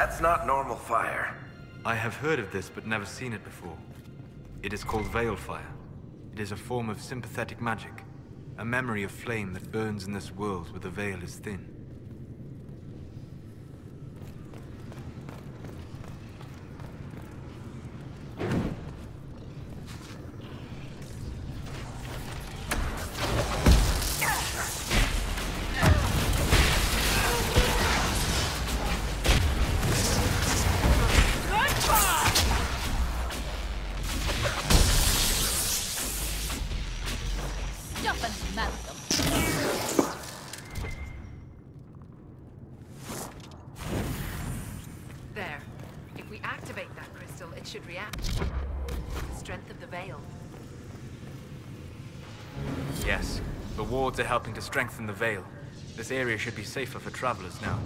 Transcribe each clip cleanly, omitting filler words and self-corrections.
That's not normal fire. I have heard of this, but never seen it before. It is called Veil Fire. It is a form of sympathetic magic. A memory of flame that burns in this world where the veil is thin. There. If we activate that crystal, it should react. The strength of the veil. Yes. The wards are helping to strengthen the veil. This area should be safer for travelers now.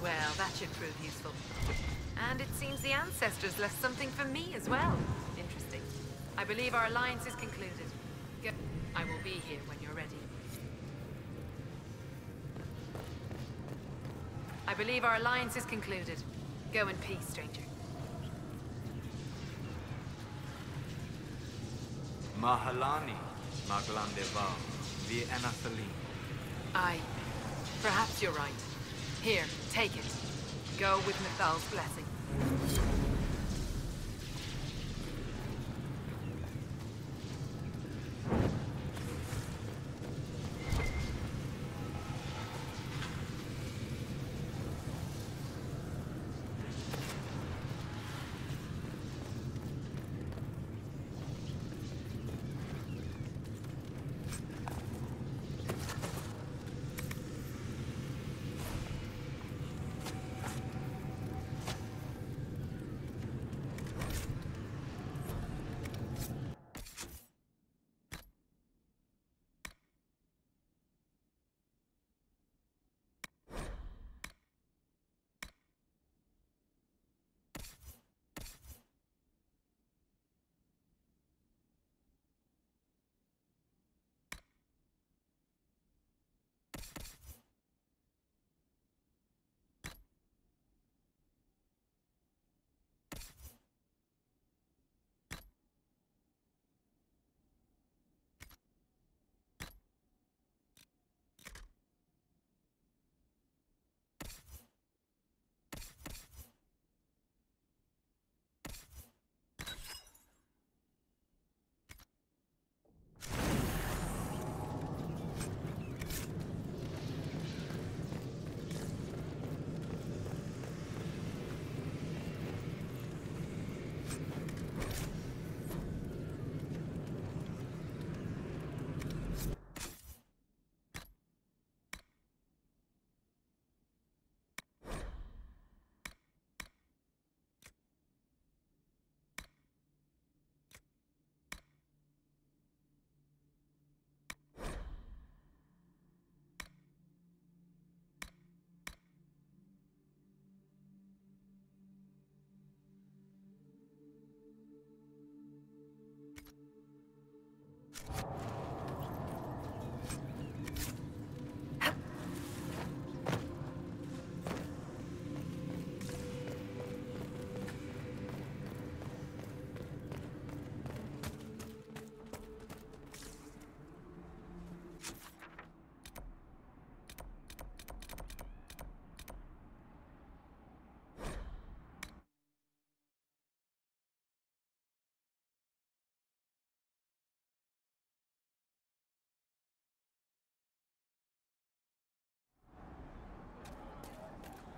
Well, that should prove useful. And it seems the ancestors left something for me as well. Interesting. I believe our alliance is concluded. I will be here when you're ready. I believe our alliance is concluded. Go in peace, stranger. Mahalani, Maglandeva, the Enathali. Aye. Perhaps you're right. Here, take it. Go with Mithal's blessing.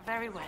Very well.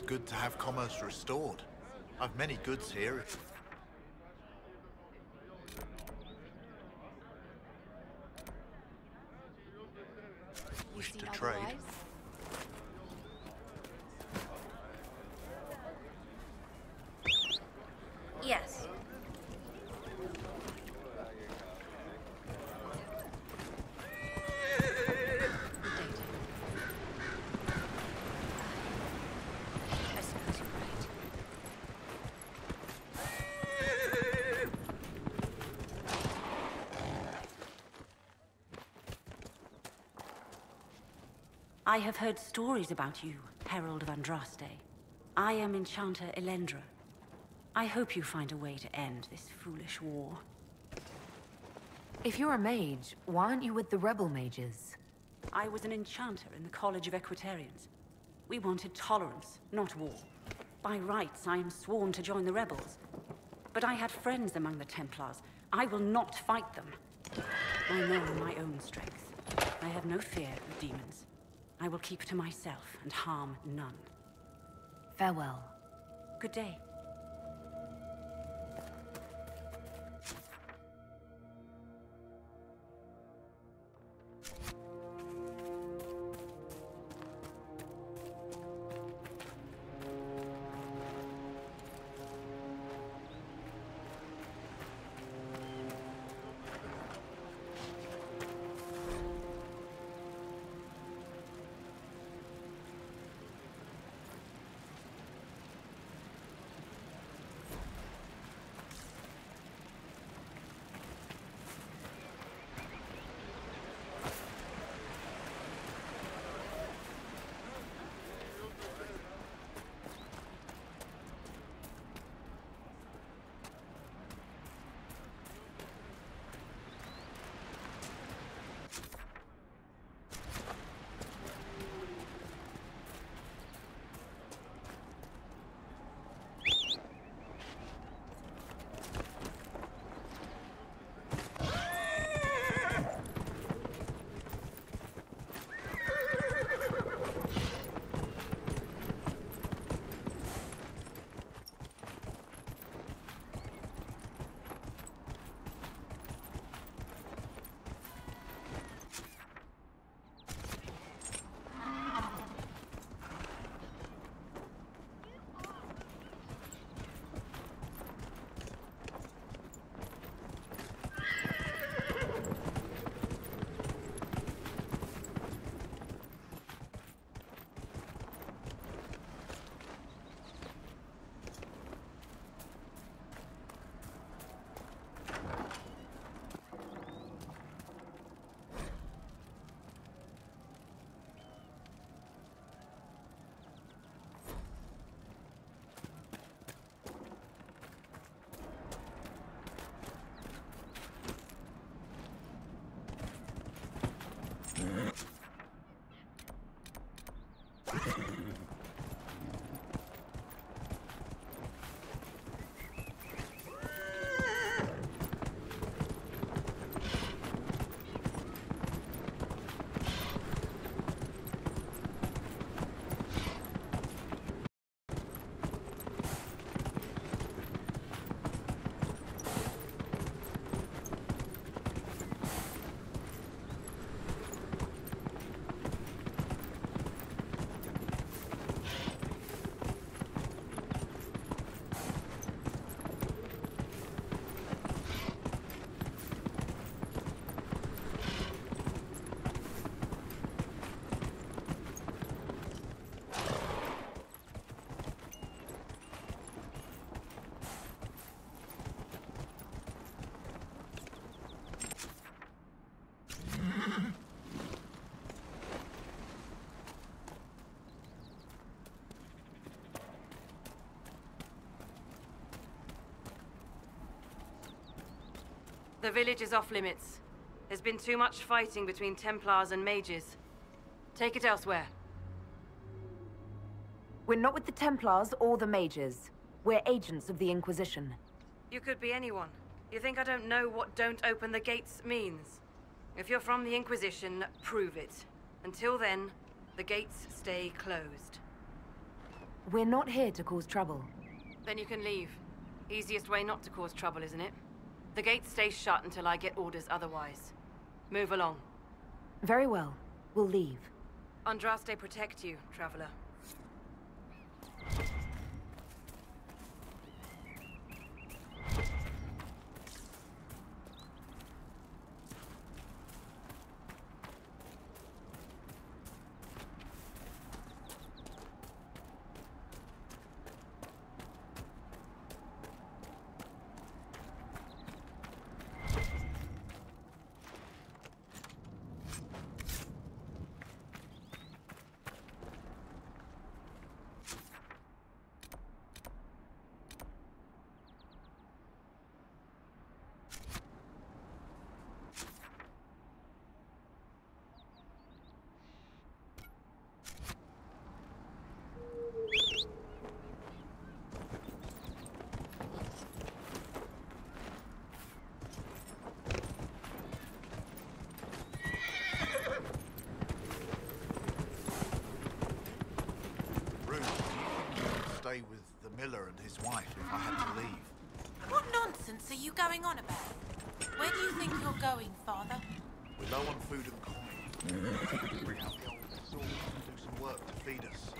good to have commerce restored. I've many goods here. Wish to trade. Yes. I suppose you're right. I have heard stories about you, Herald of Andraste. I am Enchanter Elendra. I hope you find a way to end this foolish war. If you're a mage, why aren't you with the rebel mages? I was an enchanter in the College of Equitarians. We wanted tolerance, not war. By rights, I am sworn to join the rebels. But I had friends among the Templars. I will not fight them. I know my own strength. I have no fear of demons. I will keep to myself and harm none. Farewell. Good day. The village is off limits. There's been too much fighting between Templars and mages. Take it elsewhere. We're not with the Templars or the mages. We're agents of the Inquisition. You could be anyone. You think I don't know what "don't open the gates" means? If you're from the Inquisition, prove it. Until then, the gates stay closed. We're not here to cause trouble. Then you can leave. Easiest way not to cause trouble, isn't it? The gate stays shut until I get orders otherwise. Move along. Very well. We'll leave. Andraste protect you, traveler. Stay with the miller and his wife if I had to leave. What nonsense are you going on about? Where do you think you're going, Father? We're low on food and coin. Bring out the old sword and do some work to feed us.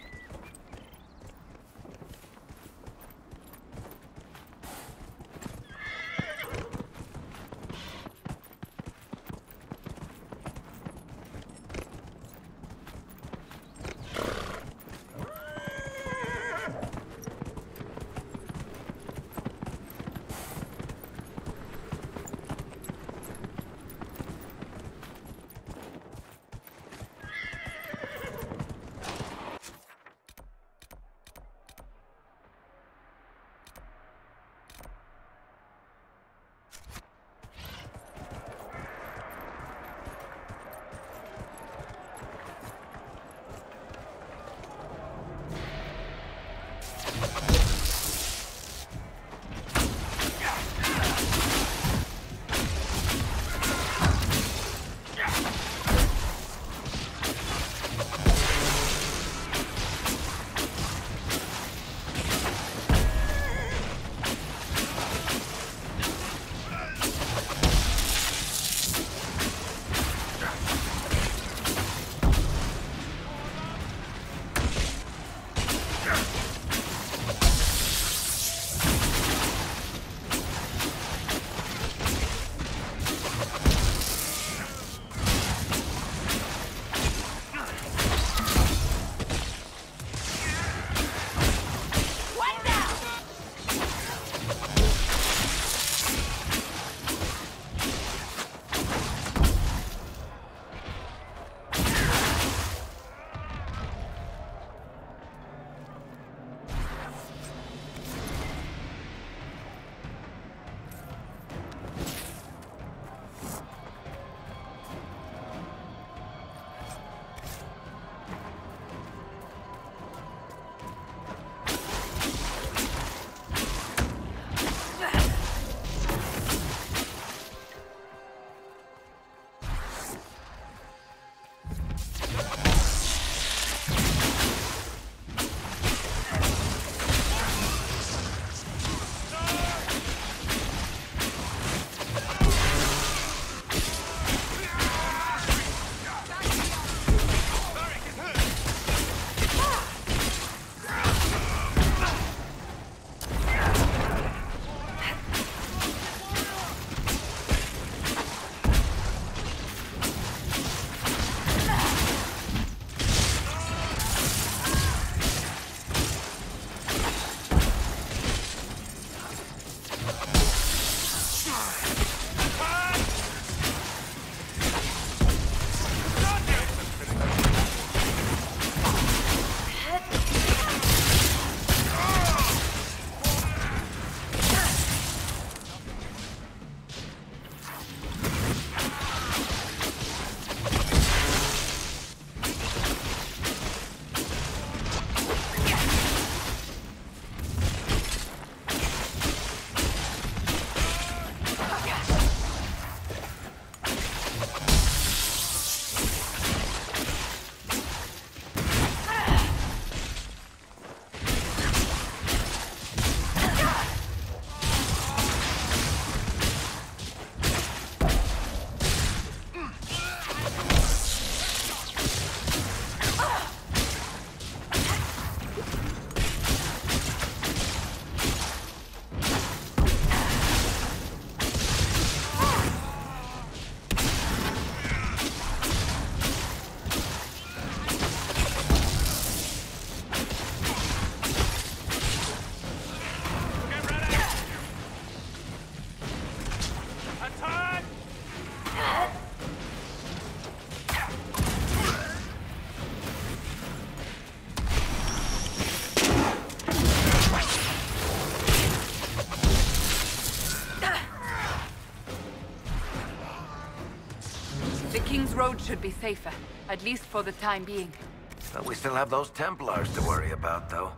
road should be safer, at least for the time being. Well, we still have those Templars to worry about, though.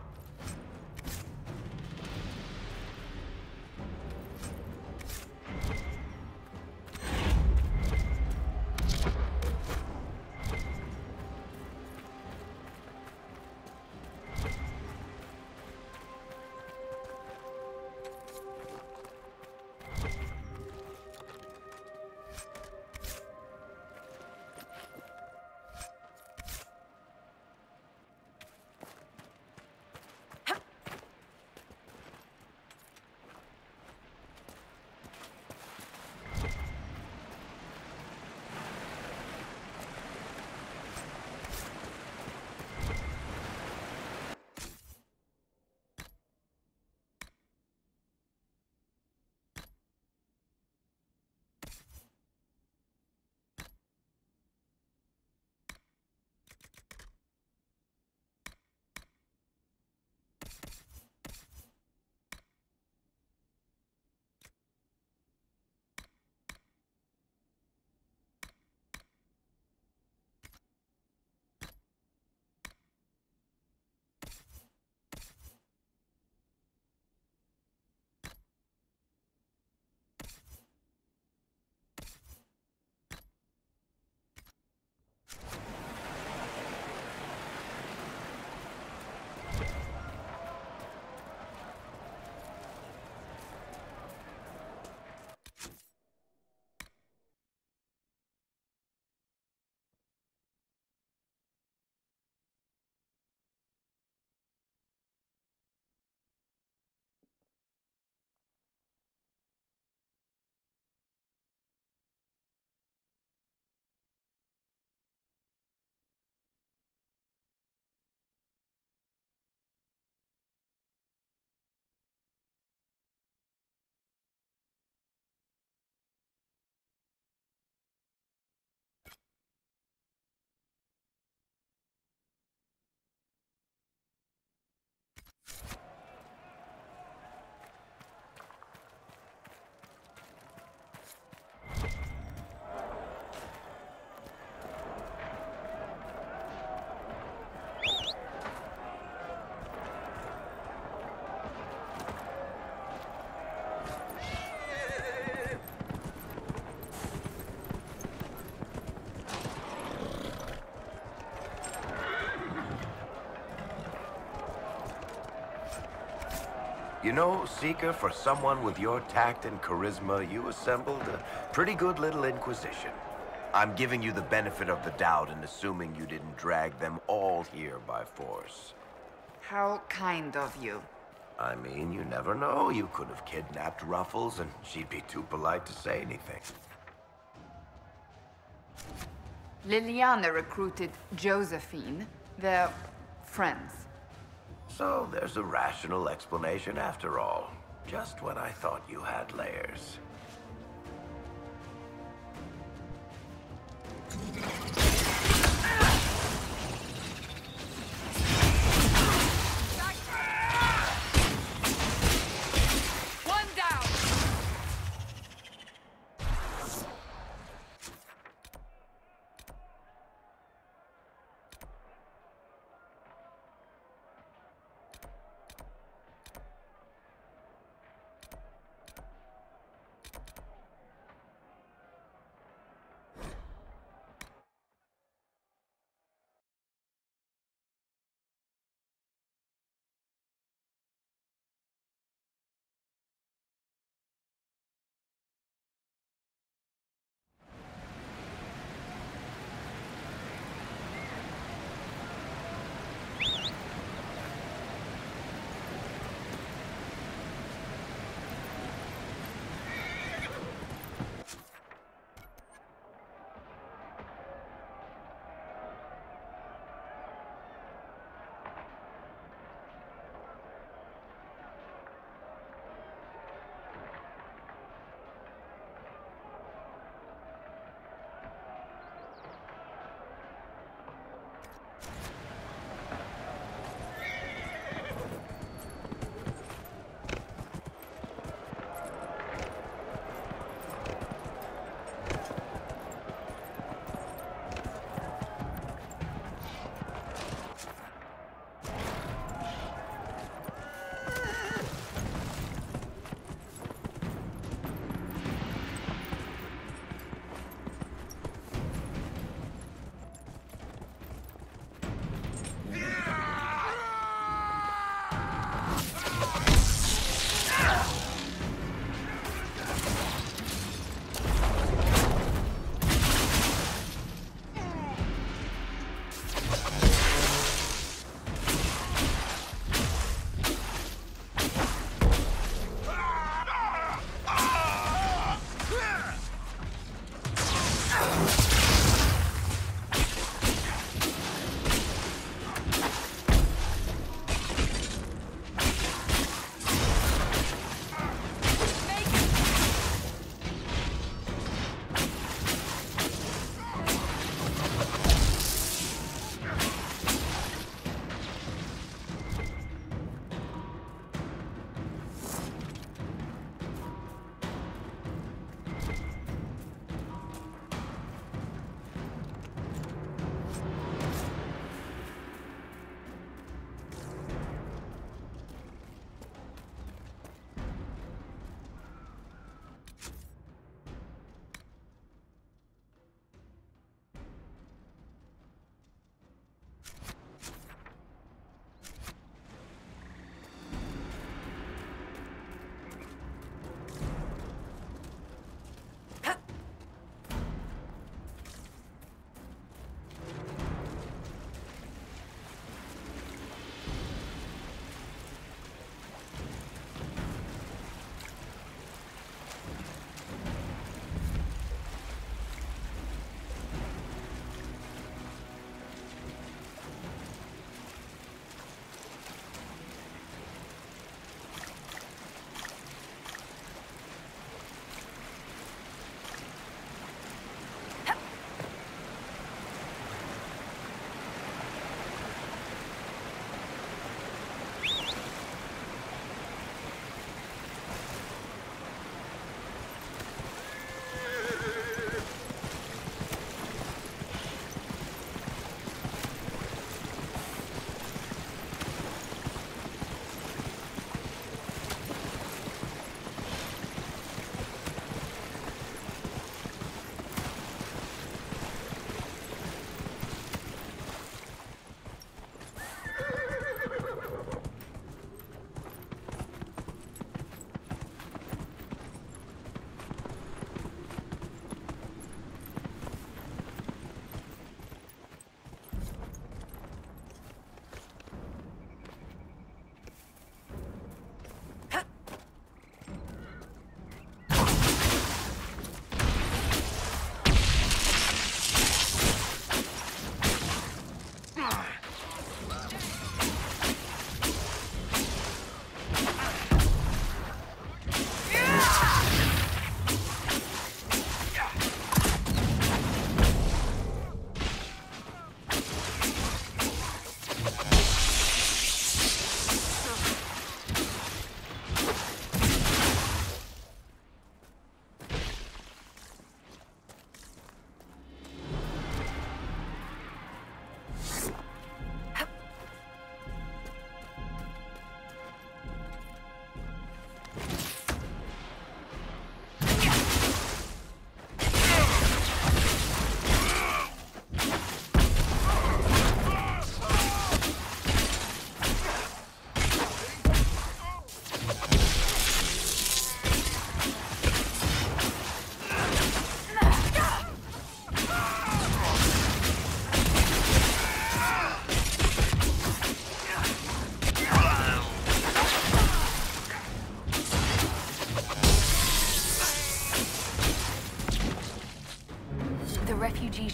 You know, Seeker, for someone with your tact and charisma, you assembled a pretty good little Inquisition. I'm giving you the benefit of the doubt and assuming you didn't drag them all here by force. How kind of you. I mean, you never know. You could have kidnapped Ruffles and she'd be too polite to say anything. Liliana recruited Josephine. They're friends. So there's a rational explanation after all. Just when I thought you had layers.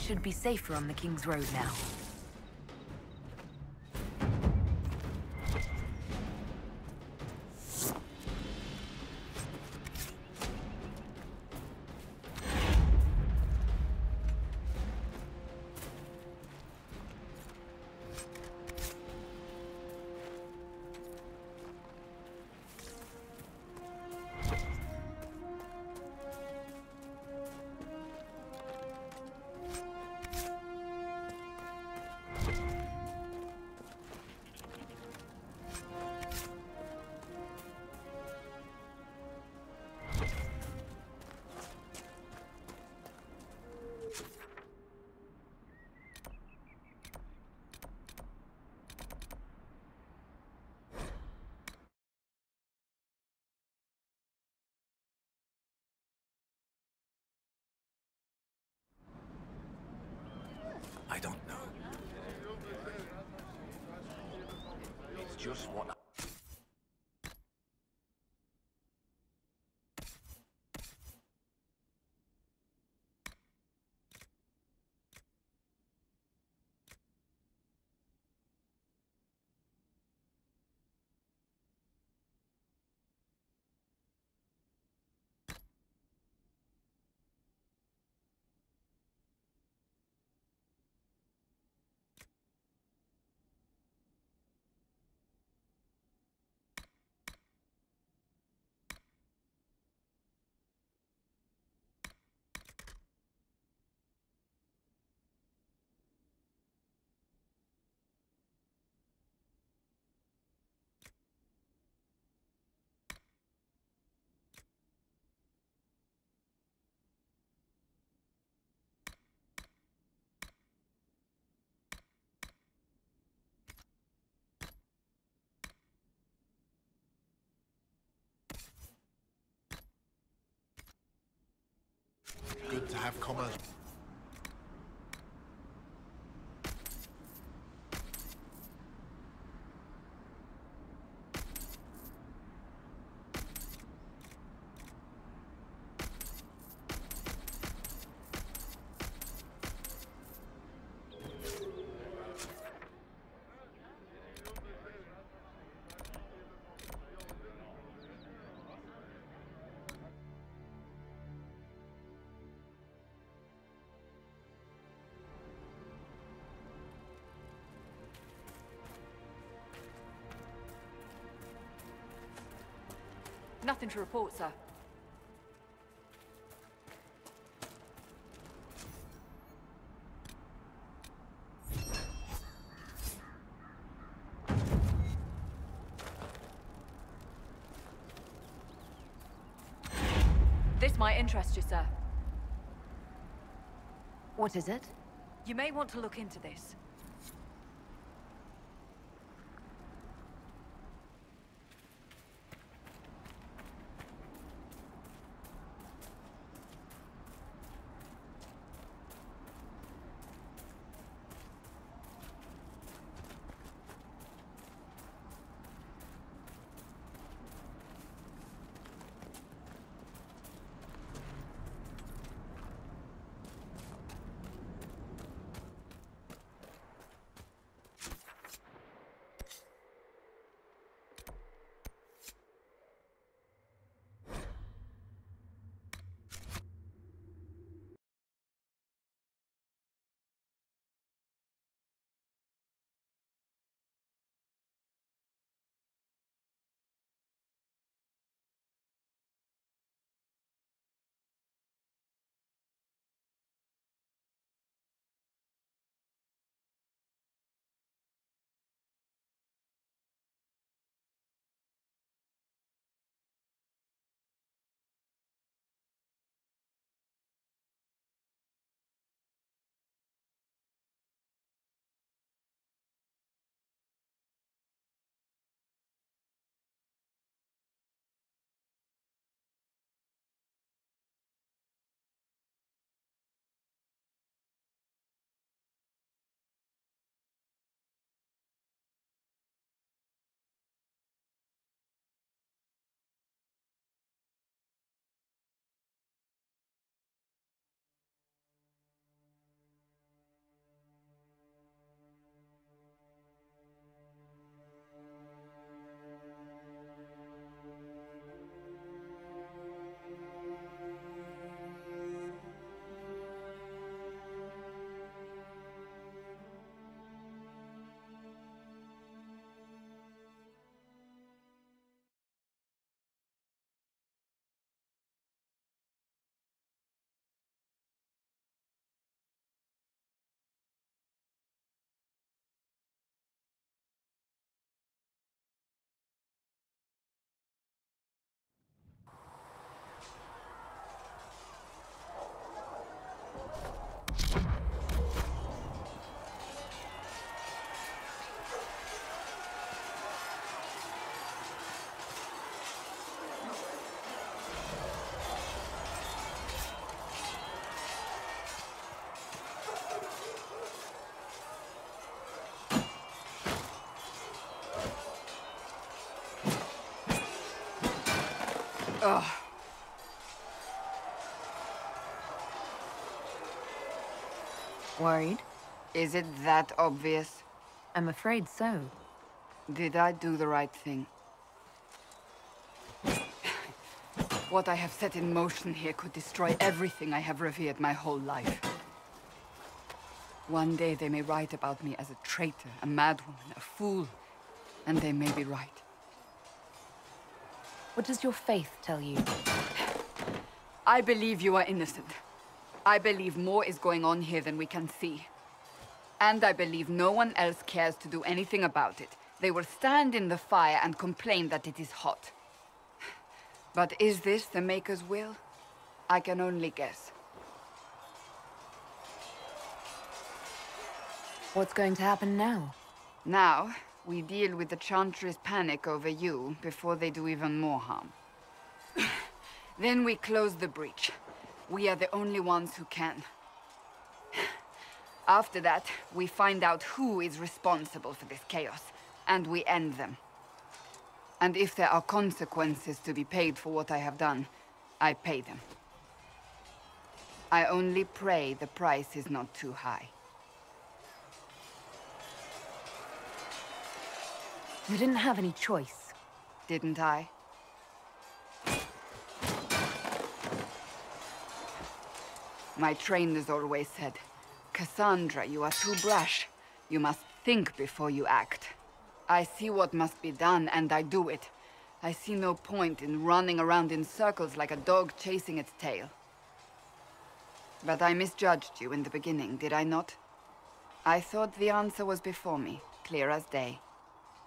should be safer on the King's Road now. I don't know. It's just what Good to have commerce. Nothing to report, sir. This might interest you, sir. What is it? You may want to look into this. Ugh. Worried? Is it that obvious? I'm afraid so. Did I do the right thing? What I have set in motion here could destroy everything I have revered my whole life. One day they may write about me as a traitor, a madwoman, a fool, and they may be right. What does your faith tell you? I believe you are innocent. I believe more is going on here than we can see. And I believe no one else cares to do anything about it. They will stand in the fire and complain that it is hot. But is this the Maker's will? I can only guess. What's going to happen now? Now, we deal with the Chantry's panic over you before they do even more harm. Then we close the breach. We are the only ones who can. After that, we find out who is responsible for this chaos, and we end them. And if there are consequences to be paid for what I have done, I pay them. I only pray the price is not too high. You didn't have any choice. Didn't I? My trainers always said, Cassandra, you are too brash. You must think before you act. I see what must be done, and I do it. I see no point in running around in circles like a dog chasing its tail. But I misjudged you in the beginning, did I not? I thought the answer was before me, clear as day.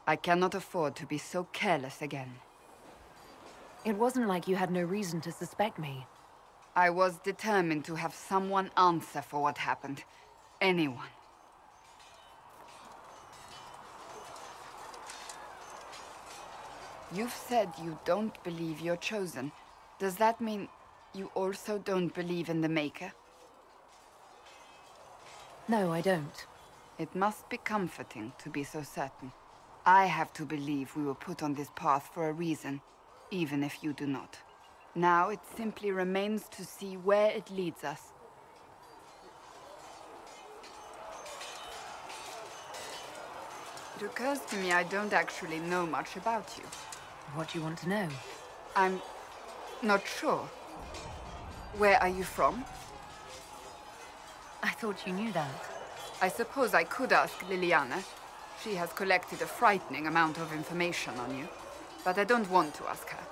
I cannot afford to be so careless again. It wasn't like you had no reason to suspect me. I was determined to have someone answer for what happened. Anyone. You've said you don't believe you're chosen. Does that mean you also don't believe in the Maker? No, I don't. It must be comforting to be so certain. I have to believe we were put on this path for a reason, even if you do not. Now it simply remains to see where it leads us. It occurs to me I don't actually know much about you. What do you want to know? I'm not sure. Where are you from? I thought you knew that. I suppose I could ask Liliana. She has collected a frightening amount of information on you. But I don't want to ask her.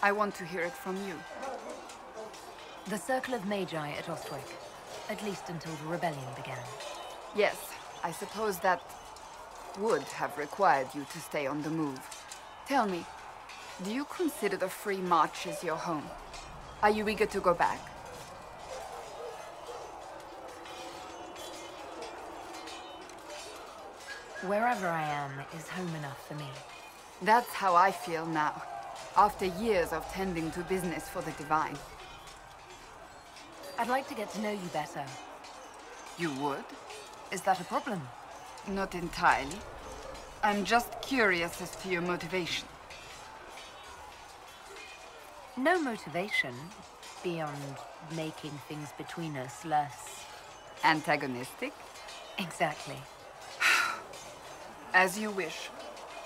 I want to hear it from you. The Circle of Magi at Ostwick. At least until the rebellion began. Yes, I suppose that would have required you to stay on the move. Tell me, do you consider the Free Marches your home? Are you eager to go back? Wherever I am is home enough for me. That's how I feel now, after years of tending to business for the Divine. I'd like to get to know you better. You would? Is that a problem? Not entirely. I'm just curious as to your motivation. No motivation, beyond making things between us less... Antagonistic? Exactly. As you wish.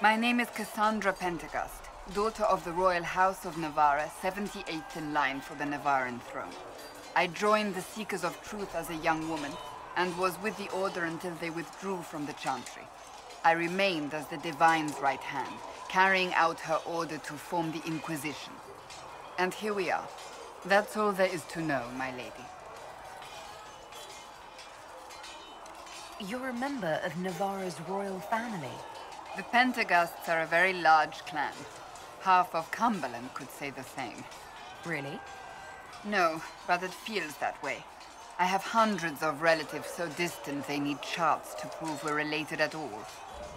My name is Cassandra Pentecost, daughter of the Royal House of Navarra, 78th in line for the Navarran throne. I joined the Seekers of Truth as a young woman, and was with the Order until they withdrew from the Chantry. I remained as the Divine's right hand, carrying out her order to form the Inquisition. And here we are. That's all there is to know, my lady. You're a member of Navarra's royal family. The Pentecosts are a very large clan. Half of Cumberland could say the same. Really? No, but it feels that way. I have hundreds of relatives so distant they need charts to prove we're related at all.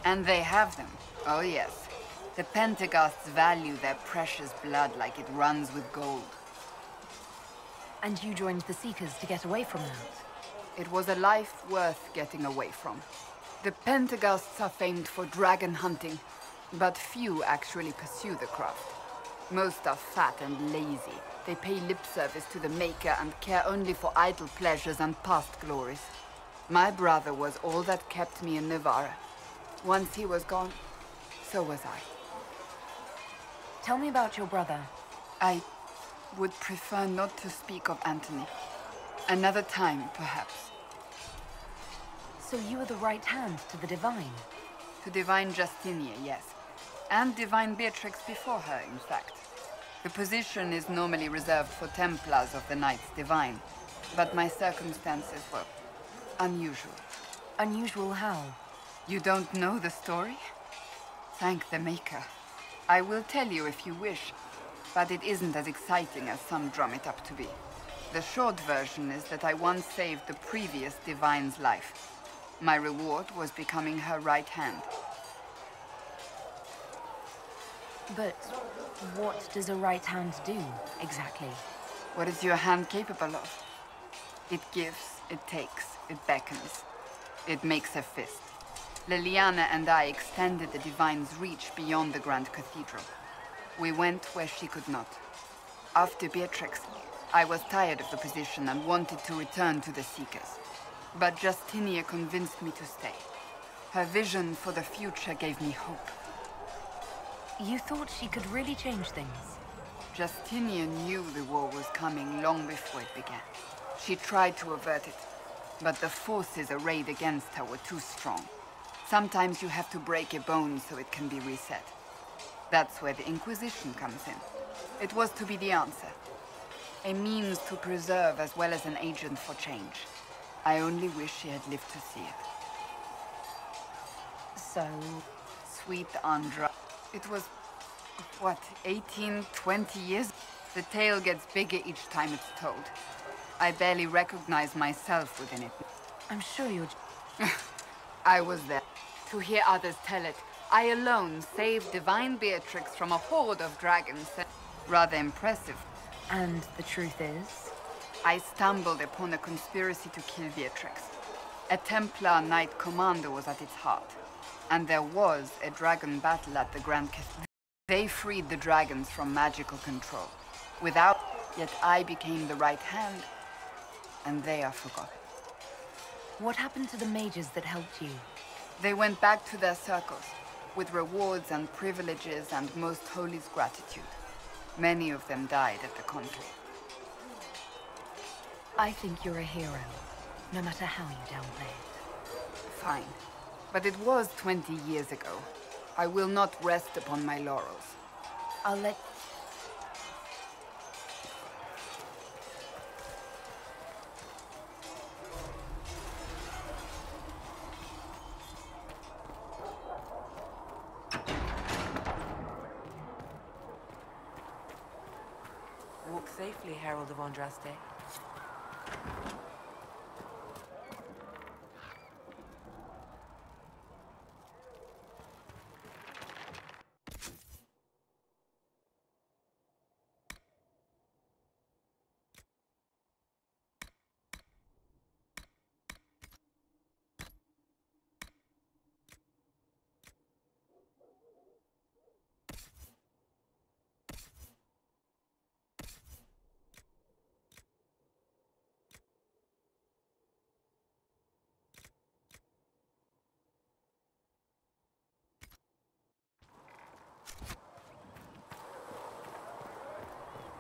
And they have them. Oh yes. The Pentecosts value their precious blood like it runs with gold. And you joined the Seekers to get away from that? It was a life worth getting away from. The Pentecosts are famed for dragon hunting, but few actually pursue the craft. Most are fat and lazy. They pay lip service to the Maker and care only for idle pleasures and past glories. My brother was all that kept me in Navarra. Once he was gone, so was I. Tell me about your brother. I would prefer not to speak of Anthony. Another time, perhaps. So you were the right hand to the Divine? To Divine Justinia, yes. And Divine Beatrix before her, in fact. The position is normally reserved for Templars of the Knights Divine, but my circumstances were unusual. Unusual how? You don't know the story? Thank the Maker. I will tell you if you wish, but it isn't as exciting as some drum it up to be. The short version is that I once saved the previous Divine's life. My reward was becoming her right hand. But what does a right hand do, exactly? What is your hand capable of? It gives, it takes, it beckons. It makes a fist. Liliana and I extended the Divine's reach beyond the Grand Cathedral. We went where she could not. After Beatrix, I was tired of the position and wanted to return to the Seekers. But Justinia convinced me to stay. Her vision for the future gave me hope. You thought she could really change things? Justinia knew the war was coming long before it began. She tried to avert it, but the forces arrayed against her were too strong. Sometimes you have to break a bone so it can be reset. That's where the Inquisition comes in. It was to be the answer. A means to preserve as well as an agent for change. I only wish she had lived to see it. So? Sweet Andra. It was, what, 18, 20 years? The tale gets bigger each time it's told. I barely recognize myself within it. I'm sure you're... I was there. To hear others tell it, I alone saved Divine Beatrix from a horde of dragons. Rather impressive. And the truth is? I stumbled upon a conspiracy to kill Beatrix. A Templar Knight Commander was at its heart. And there was a dragon battle at the Grand Cathedral. They freed the dragons from magical control. Without, yet I became the right hand, and they are forgotten. What happened to the mages that helped you? They went back to their circles, with rewards and privileges and Most Holy's gratitude. Many of them died at the conclave. I think you're a hero, no matter how you downplay it. Fine. But it was 20 years ago. I will not rest upon my laurels. I'll let... Walk safely, Herald of Andraste.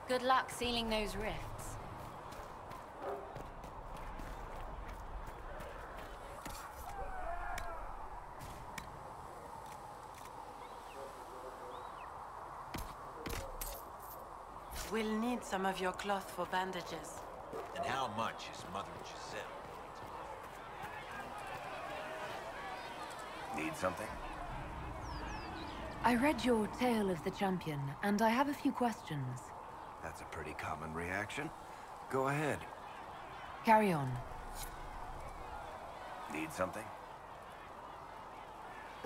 Good luck sealing those rifts. We'll need some of your cloth for bandages. And how much is Mother Giselle? Need something? I read your Tale of the Champion, and I have a few questions. That's a pretty common reaction. Go ahead. Carry on. Need something?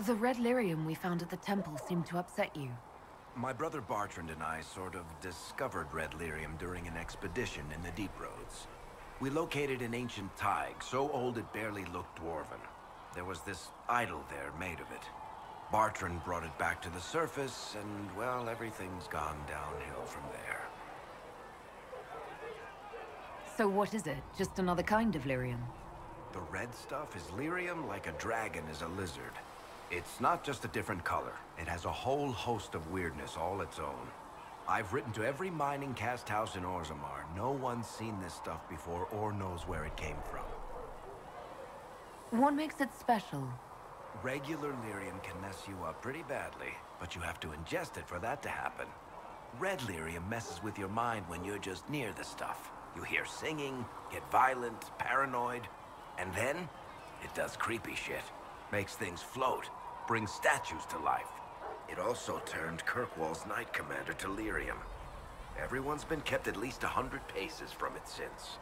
The red lyrium we found at the temple seemed to upset you. My brother Bartrand and I sort of discovered red lyrium during an expedition in the Deep Roads. We located an ancient Tig, so old it barely looked dwarven. There was this idol there made of it. Bartrand brought it back to the surface, and, well, everything's gone downhill from there. So what is it? Just another kind of lyrium? The red stuff is lyrium like a dragon is a lizard. It's not just a different color. It has a whole host of weirdness all its own. I've written to every mining cast house in Orzammar. No one's seen this stuff before or knows where it came from. What makes it special? Regular lyrium can mess you up pretty badly, but you have to ingest it for that to happen. Red lyrium messes with your mind when you're just near the stuff. You hear singing, get violent, paranoid, and then it does creepy shit. Makes things float, brings statues to life. It also turned Kirkwall's Knight Commander to lyrium. Everyone's been kept at least 100 paces from it since.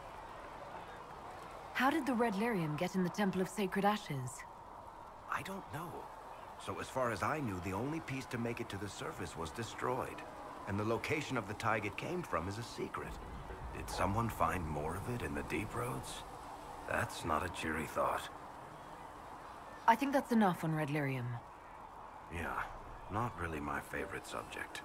How did the red lyrium get in the Temple of Sacred Ashes? I don't know. So as far as I knew, the only piece to make it to the surface was destroyed. And the location of the tide it came from is a secret. Did someone find more of it in the deep roads? That's not a cheery thought. I think that's enough on red lyrium. Yeah, not really my favorite subject.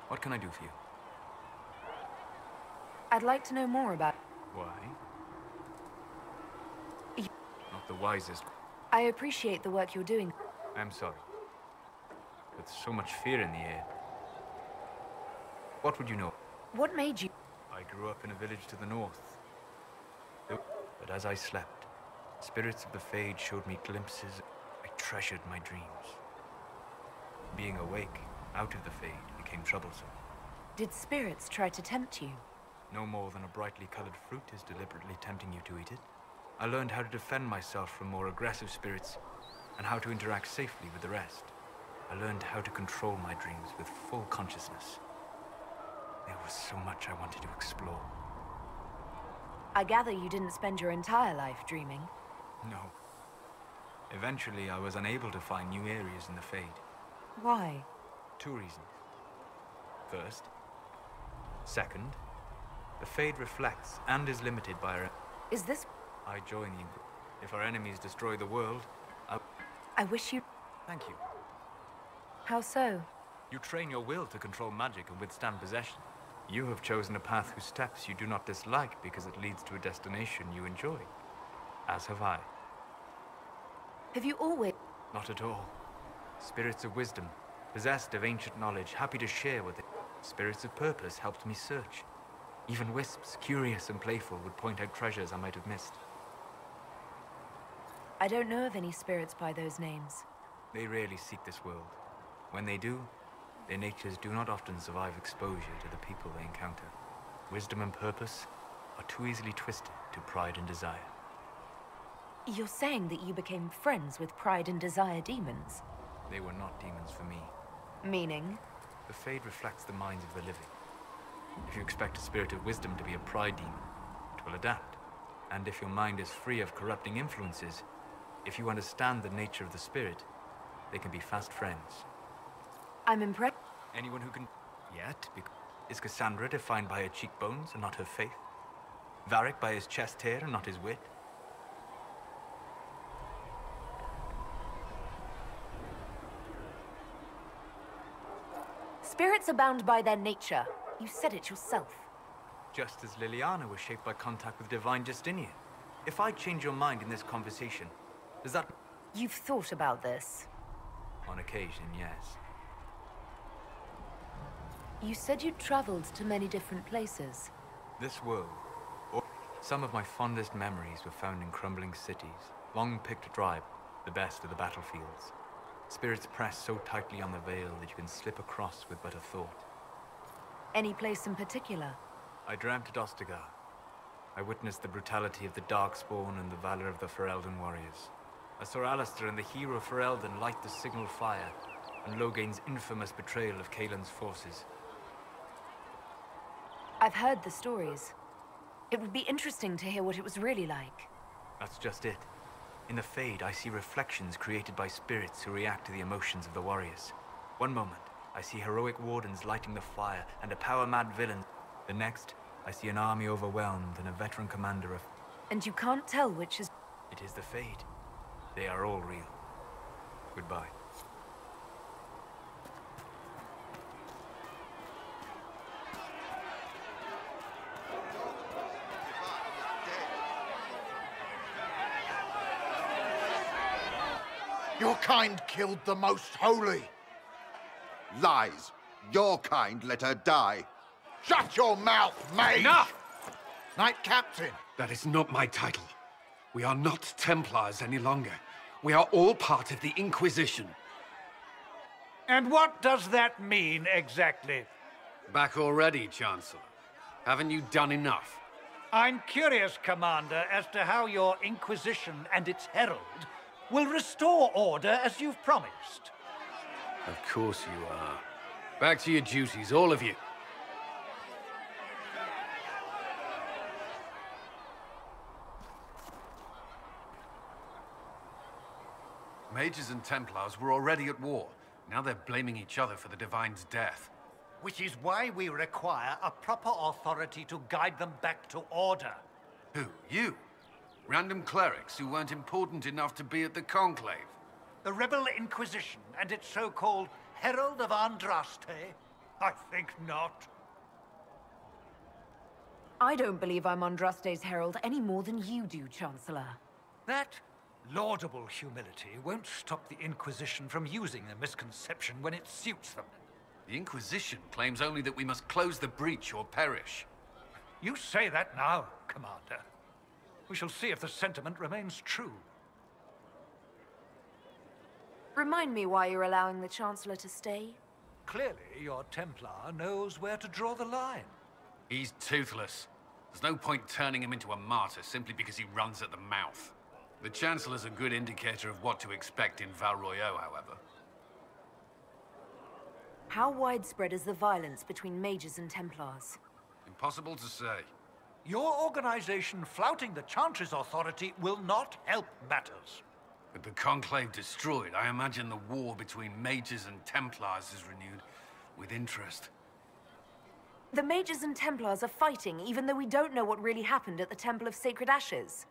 What can I do for you? I'd like to know more about... Why? Not the wisest. I appreciate the work you're doing. I'm sorry. With so much fear in the air. What would you know? What made you... I grew up in a village to the north. But as I slept, spirits of the Fade showed me glimpses. I treasured my dreams. Being awake, out of the Fade, became troublesome. Did spirits try to tempt you? No more than a brightly colored fruit is deliberately tempting you to eat it. I learned how to defend myself from more aggressive spirits, and how to interact safely with the rest. I learned how to control my dreams with full consciousness. There was so much I wanted to explore. I gather you didn't spend your entire life dreaming. No. Eventually, I was unable to find new areas in the Fade. Why? 2 reasons. First. Second. The Fade reflects and is limited by our... Is this... I join the Inquisition. If our enemies destroy the world, I wish you... Thank you. How so? You train your will to control magic and withstand possession. You have chosen a path whose steps you do not dislike because it leads to a destination you enjoy. As have I. Have you always... Not at all. Spirits of wisdom, possessed of ancient knowledge, happy to share with it. Spirits of purpose helped me search. Even wisps, curious and playful, would point out treasures I might have missed. I don't know of any spirits by those names. They rarely seek this world. When they do, their natures do not often survive exposure to the people they encounter. Wisdom and purpose are too easily twisted to pride and desire. You're saying that you became friends with pride and desire demons? They were not demons for me. Meaning? The Fade reflects the minds of the living. If you expect a spirit of wisdom to be a pride demon, it will adapt. And if your mind is free of corrupting influences, if you understand the nature of the spirit, they can be fast friends. I'm impressed. Anyone who can... Yet? Is Cassandra defined by her cheekbones and not her faith? Varric by his chest hair and not his wit? Spirits are bound by their nature. You said it yourself. Just as Liliana was shaped by contact with divine Justinian. If I change your mind in this conversation, does that... You've thought about this? On occasion, yes. You said you'd traveled to many different places. This world, or some of my fondest memories were found in crumbling cities, long picked dry, the best of the battlefields. Spirits press so tightly on the veil that you can slip across with but a thought. Any place in particular? I dreamt at Ostagar. I witnessed the brutality of the Darkspawn and the valor of the Ferelden warriors. I saw Alistair and the hero Ferelden light the signal fire, and Logain's infamous betrayal of Kaelin's forces. I've heard the stories. It would be interesting to hear what it was really like. That's just it. In the Fade, I see reflections created by spirits who react to the emotions of the warriors. One moment, I see heroic wardens lighting the fire and a power-mad villain. The next, I see an army overwhelmed and a veteran commander of... And you can't tell which is... It is the Fade. They are all real. Goodbye. Your kind killed the most holy. Lies. Your kind let her die. Shut your mouth, mate! Enough! Knight Captain. That is not my title. We are not Templars any longer. We are all part of the Inquisition. And what does that mean, exactly? Back already, Chancellor. Haven't you done enough? I'm curious, Commander, as to how your Inquisition and its herald will restore order as you've promised. Of course you are. Back to your duties, all of you. Mages and Templars were already at war. Now they're blaming each other for the Divine's death. Which is why we require a proper authority to guide them back to order. Who? You? Random clerics who weren't important enough to be at the Conclave? The Rebel Inquisition and its so-called Herald of Andraste? I think not. I don't believe I'm Andraste's herald any more than you do, Chancellor. That laudable humility won't stop the Inquisition from using the misconception when it suits them. The Inquisition claims only that we must close the breach or perish. You say that now, Commander. We shall see if the sentiment remains true. Remind me why you're allowing the Chancellor to stay? Clearly, your Templar knows where to draw the line. He's toothless. There's no point turning him into a martyr simply because he runs at the mouth. The Chancellor's a good indicator of what to expect in Val Royeaux, however. How widespread is the violence between mages and Templars? Impossible to say. Your organization flouting the Chantry's authority will not help matters. With the Conclave destroyed, I imagine the war between mages and Templars is renewed with interest. The mages and Templars are fighting even though we don't know what really happened at the Temple of Sacred Ashes.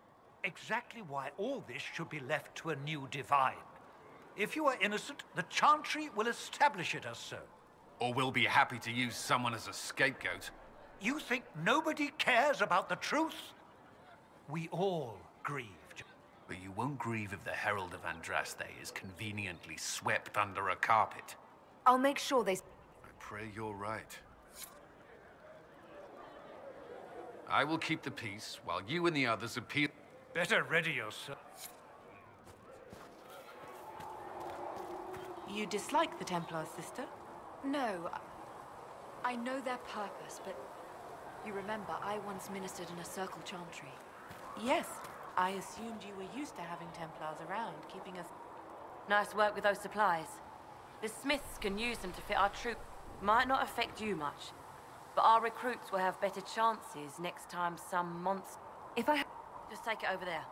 Exactly why all this should be left to a new divine. If you are innocent, the Chantry will establish it as so. Or we'll be happy to use someone as a scapegoat. You think nobody cares about the truth? We all grieve. But you won't grieve if the Herald of Andraste is conveniently swept under a carpet. I'll make sure they... I pray you're right. I will keep the peace while you and the others appeal... Better ready yourself. You dislike the Templars, sister? No. I know their purpose, but... You remember, I once ministered in a circle chantry. Yes. I assumed you were used to having Templars around, keeping us... Nice work with those supplies. The Smiths can use them to fit our troop. Might not affect you much, but our recruits will have better chances next time some monster... If I... Just take it over there.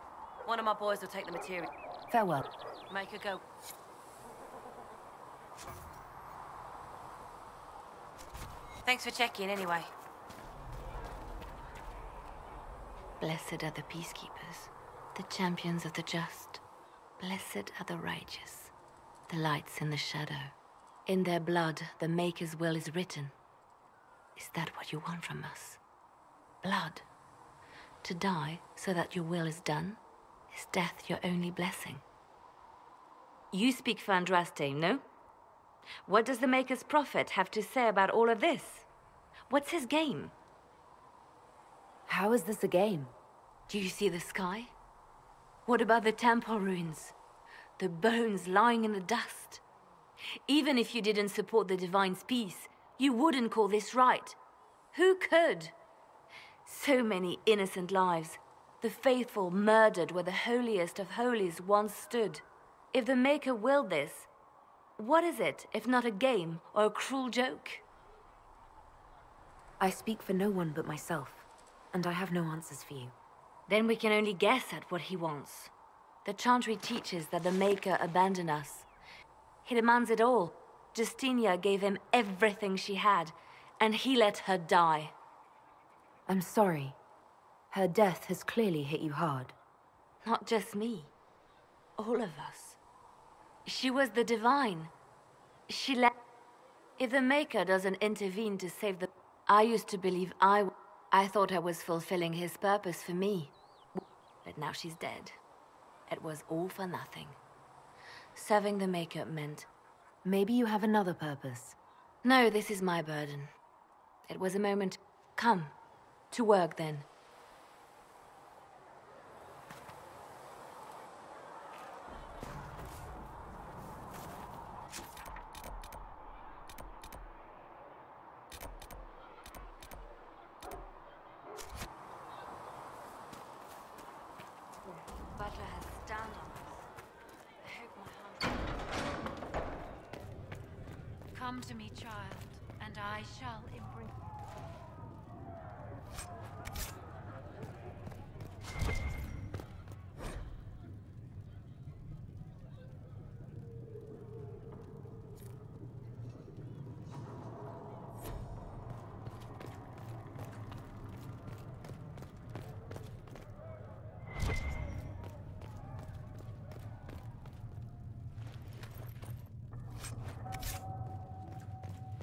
One of my boys will take the material. Farewell. Make her go. Thanks for checking anyway. Blessed are the peacekeepers, the champions of the just. Blessed are the righteous, the lights in the shadow. In their blood, the Maker's will is written. Is that what you want from us? Blood? To die so that your will is done? Is death your only blessing? You speak for Andraste, no? What does the Maker's prophet have to say about all of this? What's his game? How is this a game? Do you see the sky? What about the temple ruins? The bones lying in the dust? Even if you didn't support the Divine's peace, you wouldn't call this right. Who could? So many innocent lives. The faithful murdered where the holiest of holies once stood. If the Maker willed this, what is it if not a game or a cruel joke? I speak for no one but myself. and I have no answers for you. Then we can only guess at what he wants. The Chantry teaches that the Maker abandoned us. He demands it all. Justinia gave him everything she had, and he let her die. I'm sorry. Her death has clearly hit you hard. Not just me. All of us. She was the Divine. She let... If the Maker doesn't intervene to save the... I used to believe I thought I was fulfilling his purpose for me. But now she's dead. It was all for nothing. Serving the Maker meant... Maybe you have another purpose. No, this is my burden. It was a moment... Come. To work, then. Butler has stand on us. I hope my heart... Come to me, child, and I shall embrace...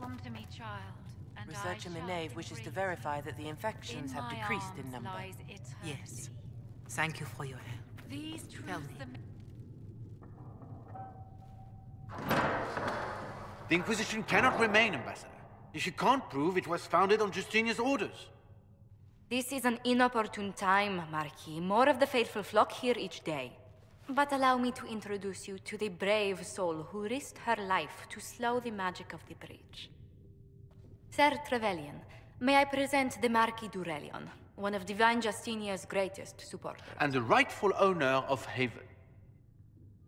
Come to me, child, and Research I in the shall nave wishes to embrace verify that the infections In have my decreased in arms number. lies eternity. Yes. Thank you for your help. These truths Tell me. The Inquisition cannot remain, Ambassador, if you can't prove it was founded on Justinia's orders. This is an inopportune time, Marquis. More of the faithful flock here each day. But allow me to introduce you to the brave soul who risked her life to slow the magic of the breach. Sir Trevelyan, may I present the Marquis d'Aurelion, one of Divine Justinia's greatest supporters. And the rightful owner of Haven.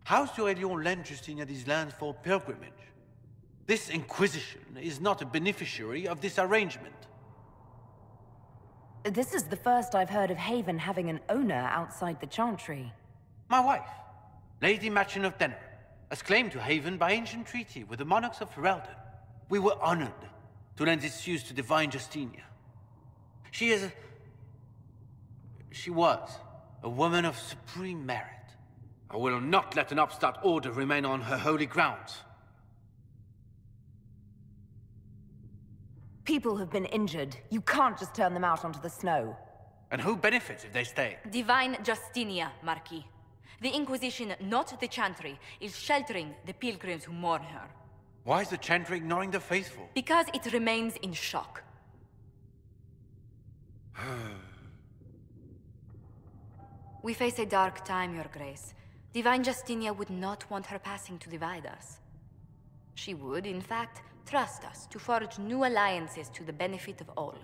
House d'Aurelion lent Justinia these lands for pilgrimage. This Inquisition is not a beneficiary of this arrangement. This is the first I've heard of Haven having an owner outside the Chantry. My wife, Lady Machin of Denner, has claimed to Haven by ancient treaty with the monarchs of Ferelden. We were honored to lend its use to Divine Justinia. She was a woman of supreme merit. I will not let an upstart order remain on her holy grounds. People have been injured. You can't just turn them out onto the snow. And who benefits if they stay? Divine Justinia, Marquis. The Inquisition, not the Chantry, is sheltering the pilgrims who mourn her. Why is the Chantry ignoring the faithful? Because it remains in shock. We face a dark time, Your Grace. Divine Justinia would not want her passing to divide us. She would, in fact, trust us to forge new alliances to the benefit of all,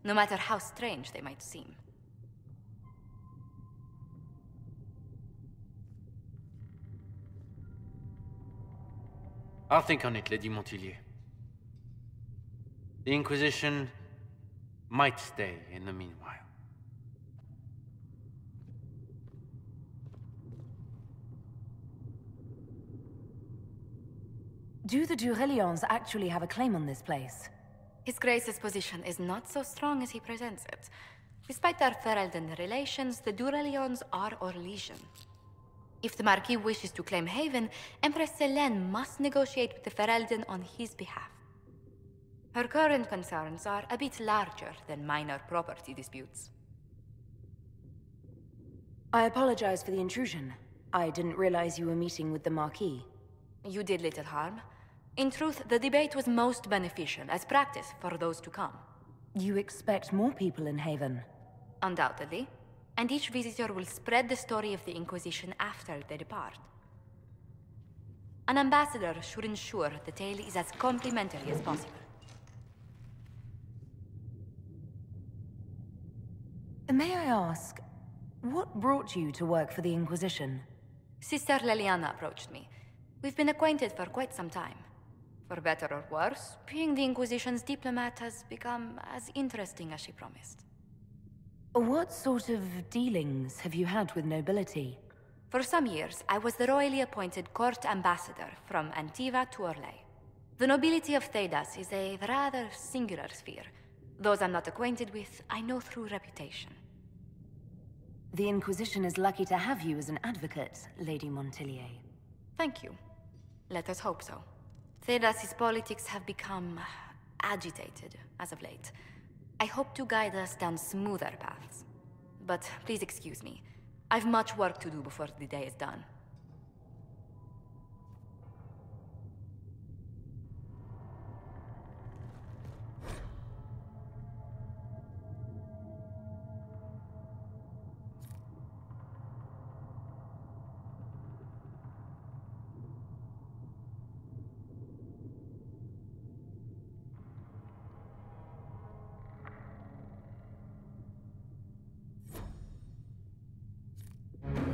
no matter how strange they might seem. I'll think on it, Lady Montillier. The Inquisition might stay in the meanwhile. Do the d'Aurelions actually have a claim on this place? His Grace's position is not so strong as he presents it. Despite our Ferelden relations, the d'Aurelions are our legion. If the Marquis wishes to claim Haven, Empress Selene must negotiate with the Ferelden on his behalf. Her current concerns are a bit larger than minor property disputes. I apologize for the intrusion. I didn't realize you were meeting with the Marquis. You did little harm. In truth, the debate was most beneficial as practice for those to come. You expect more people in Haven? Undoubtedly. And each visitor will spread the story of the Inquisition after they depart. An ambassador should ensure the tale is as complimentary as possible. May I ask, what brought you to work for the Inquisition? Sister Leliana approached me. We've been acquainted for quite some time. For better or worse, being the Inquisition's diplomat has become as interesting as she promised. What sort of dealings have you had with nobility? For some years, I was the royally appointed court ambassador from Antiva to Orlais. The nobility of Thedas is a rather singular sphere. Those I'm not acquainted with, I know through reputation. The Inquisition is lucky to have you as an advocate, Lady Montillier. Thank you. Let us hope so. Thedas' politics have become agitated as of late. I hope to guide us down smoother paths. But please excuse me. I've much work to do before the day is done.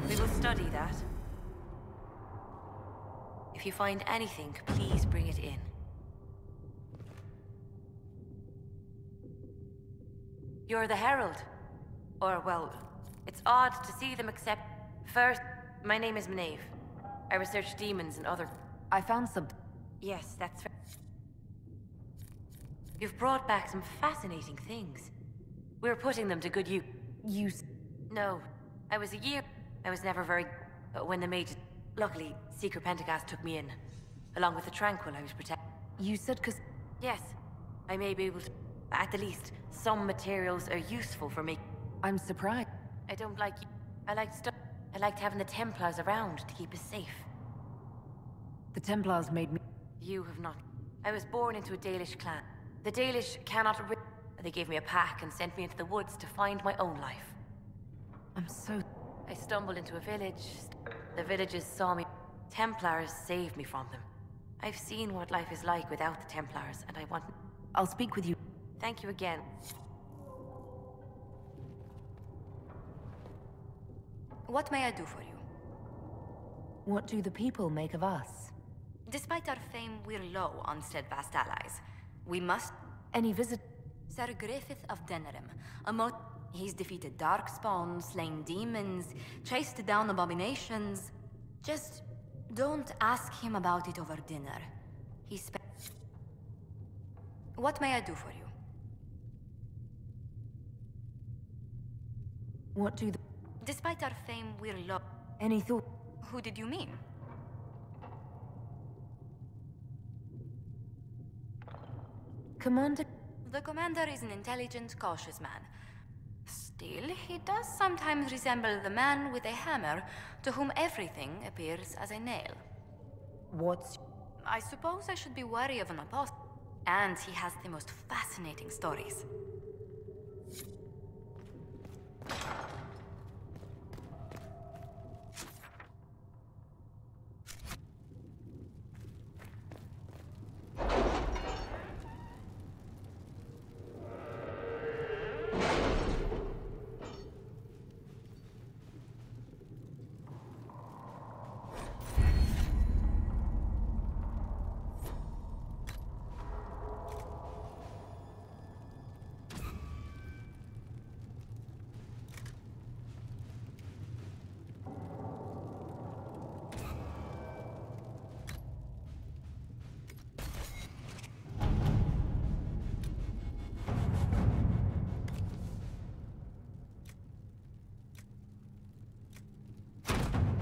We will study that. If you find anything, please bring it in. You're the Herald. Or, well, it's odd to see them accept... First, my name is Maeve. I research demons and other... I found some... Yes, that's fair. You've brought back some fascinating things. We're putting them to good use. No, I was a year... I was never very... when the mage... Luckily, Seeker Pentagast took me in. Along with the Tranquil I was protected. You said 'cause... Yes. I may be able to... At the least, some materials are useful for me. I'm surprised. I don't like... I liked having the Templars around to keep us safe. The Templars made me... You have not... I was born into a Dalish clan. The Dalish cannot... They gave me a pack and sent me into the woods to find my own life. I'm so... I stumbled into a village. The villagers saw me. Templars saved me from them. I've seen what life is like without the Templars, and I want... I'll speak with you. Thank you again. What may I do for you? What do the people make of us? Despite our fame, we're low on steadfast allies. We must... Any visit... Sir Griffith of Denerim. He's defeated Darkspawn, slain demons, chased down abominations. Just don't ask him about it over dinner. What may I do for you? What do the... Despite our fame, we're low... Any thought... Who did you mean? Commander... The commander is an intelligent, cautious man. Still, he does sometimes resemble the man with a hammer to whom everything appears as a nail. What's... I suppose I should be wary of an apostle. And he has the most fascinating stories.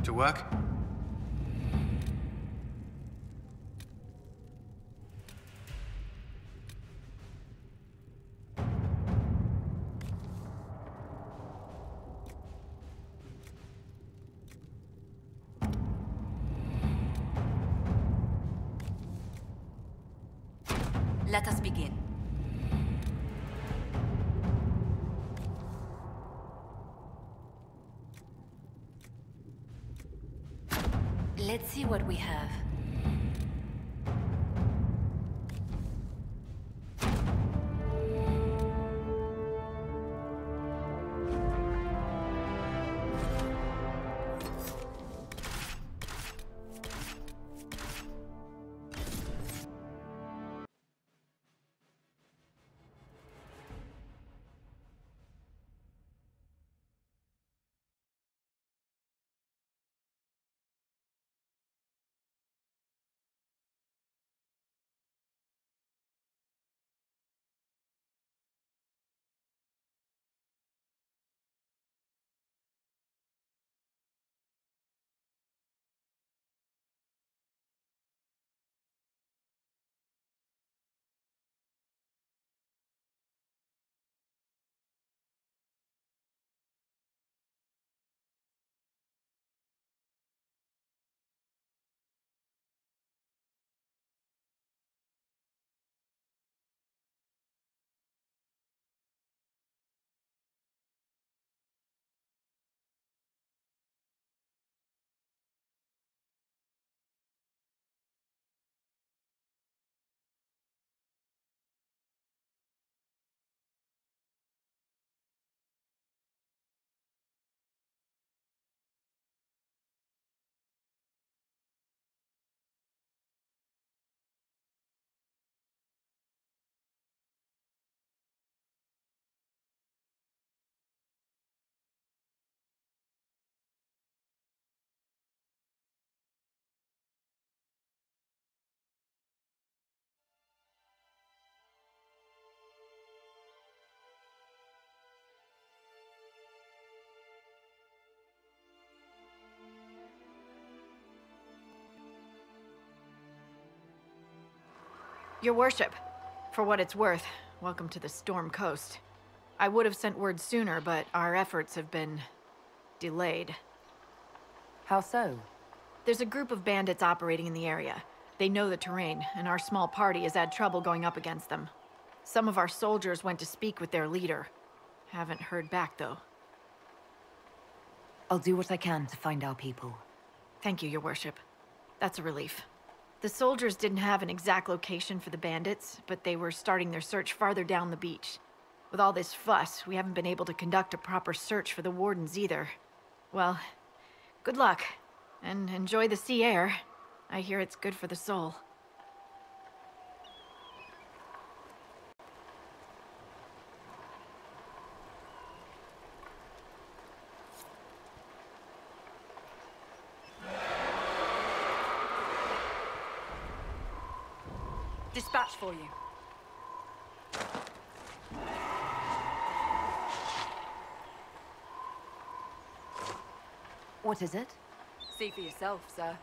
To work? Let us begin. Let's see what we have. Your worship, for what it's worth, welcome to the Storm Coast. I would have sent word sooner, but our efforts have been delayed. How so? There's a group of bandits operating in the area. They know the terrain, and our small party has had trouble going up against them. Some of our soldiers went to speak with their leader. Haven't heard back, though. I'll do what I can to find our people. Thank you, Your Worship. That's a relief. The soldiers didn't have an exact location for the bandits, but they were starting their search farther down the beach. With all this fuss, we haven't been able to conduct a proper search for the wardens either. Well, good luck, and enjoy the sea air. I hear it's good for the soul. Dispatch for you. What is it? See for yourself, sir.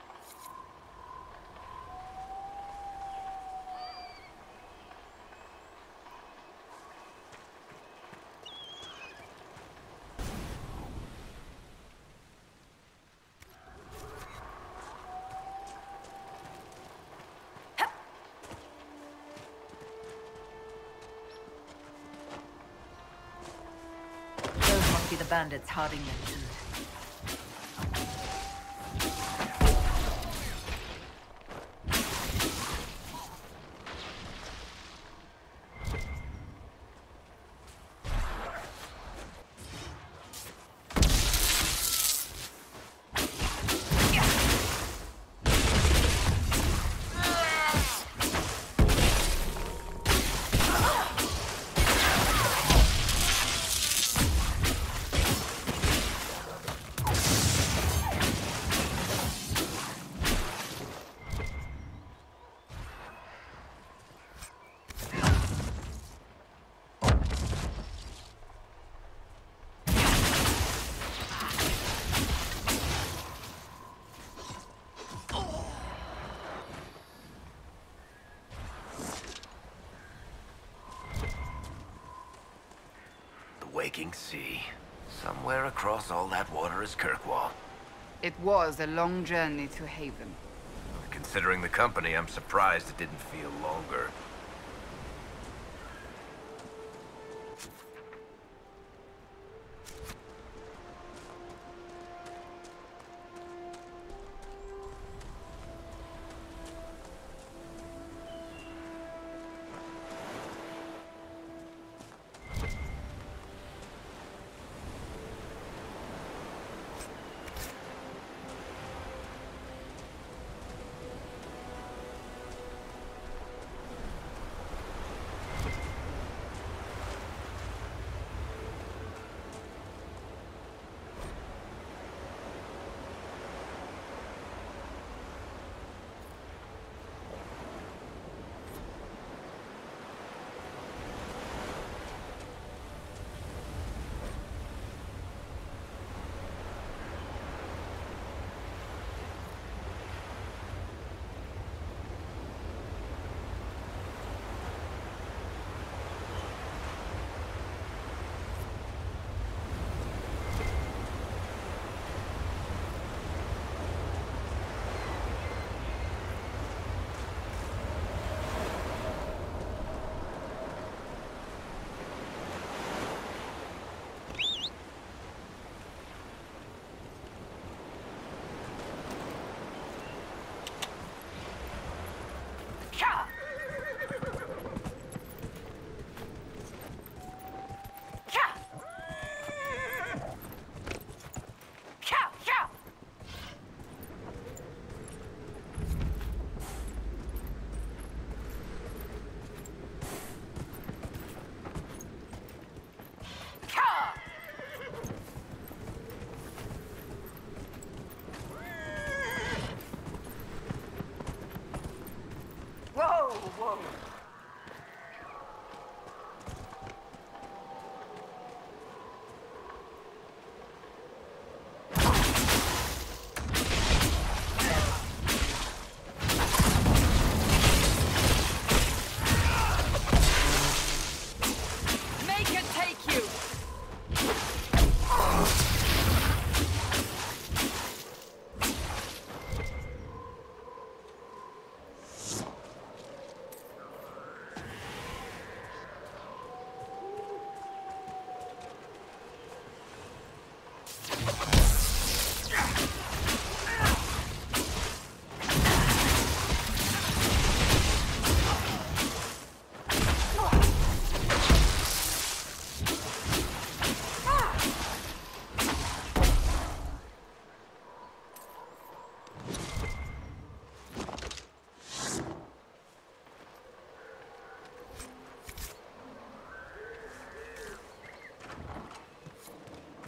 Those must be the bandits Harding mentioned. Waking sea. Somewhere across all that water is Kirkwall. It was a long journey to Haven. Considering the company, I'm surprised it didn't feel longer.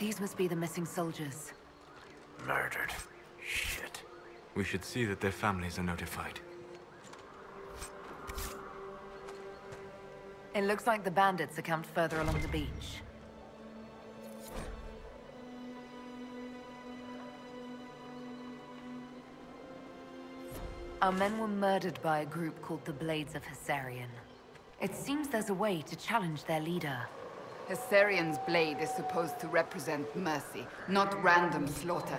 These must be the missing soldiers. Murdered. Shit. We should see that their families are notified. It looks like the bandits are camped further along the beach. Our men were murdered by a group called the Blades of Hessarian. It seems there's a way to challenge their leader. Hessarian's blade is supposed to represent mercy, not random slaughter.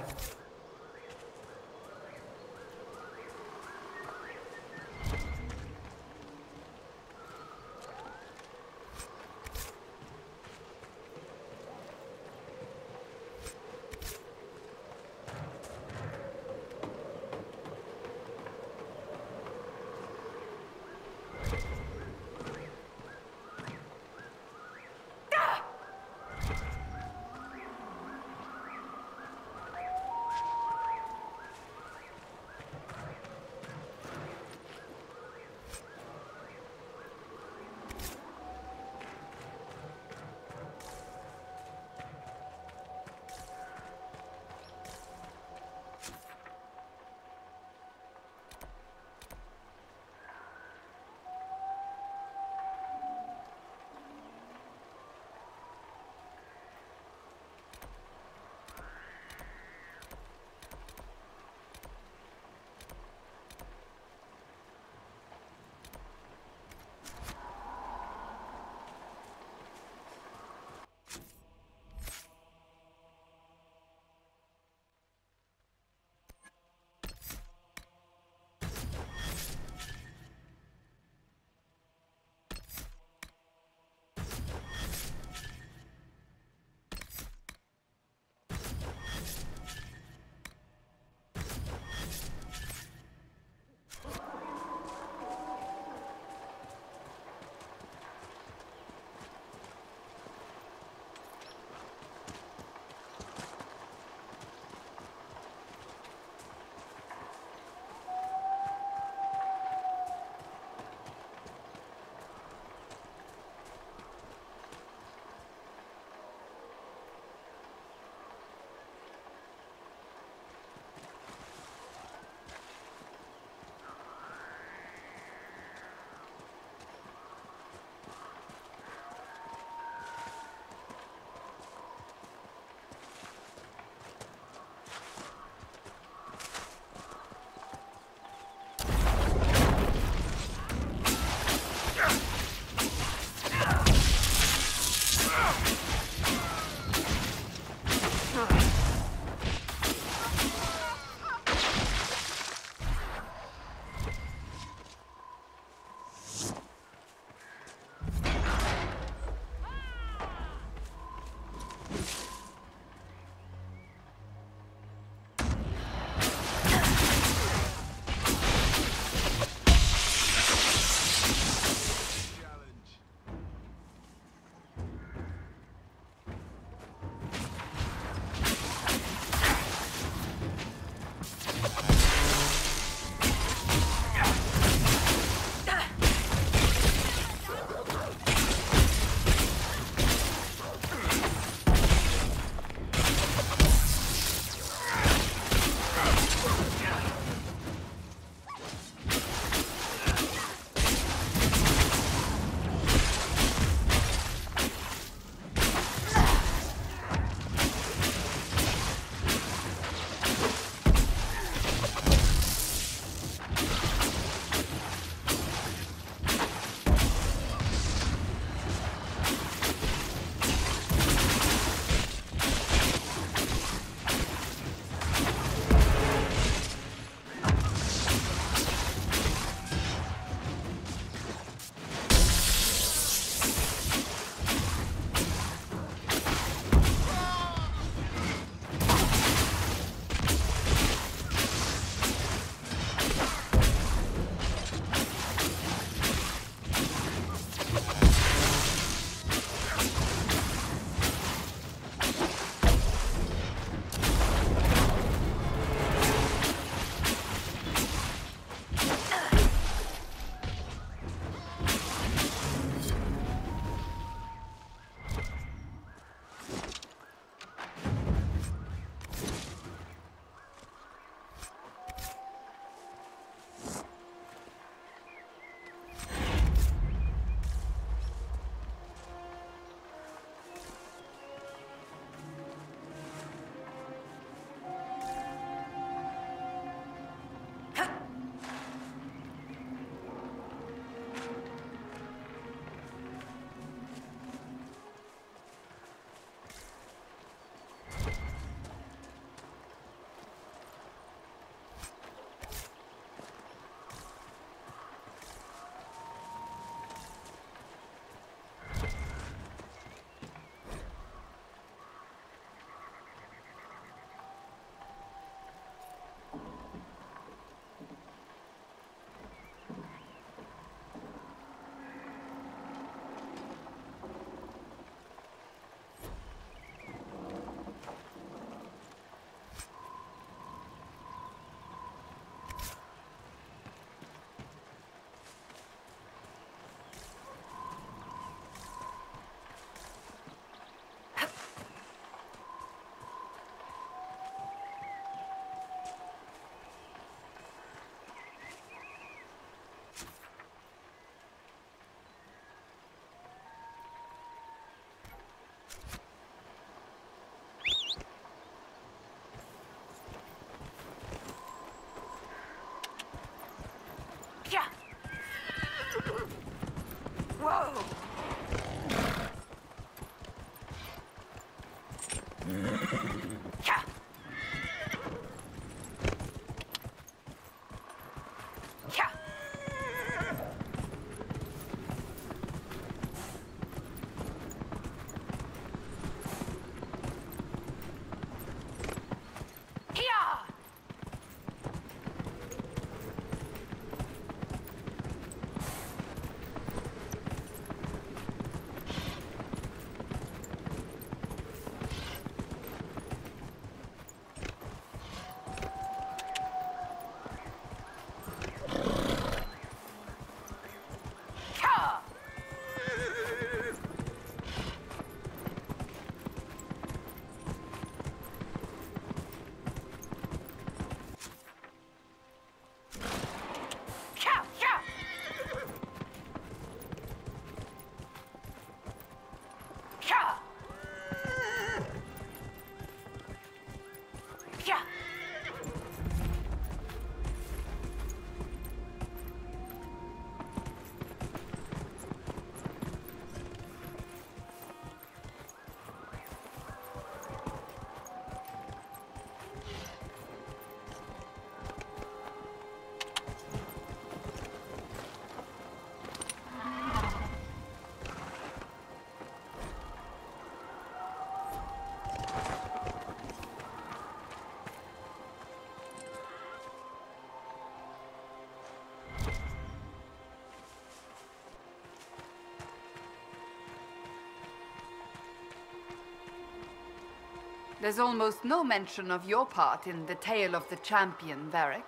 There's almost no mention of your part in the tale of the champion, Varric.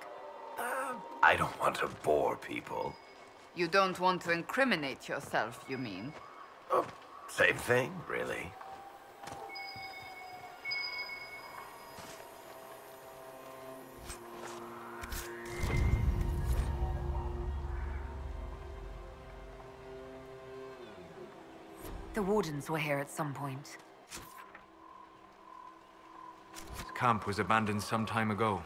I don't want to bore people. You don't want to incriminate yourself, you mean? Oh, same thing, really. The Wardens were here at some point. The camp was abandoned some time ago.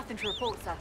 Nothing to report, sir.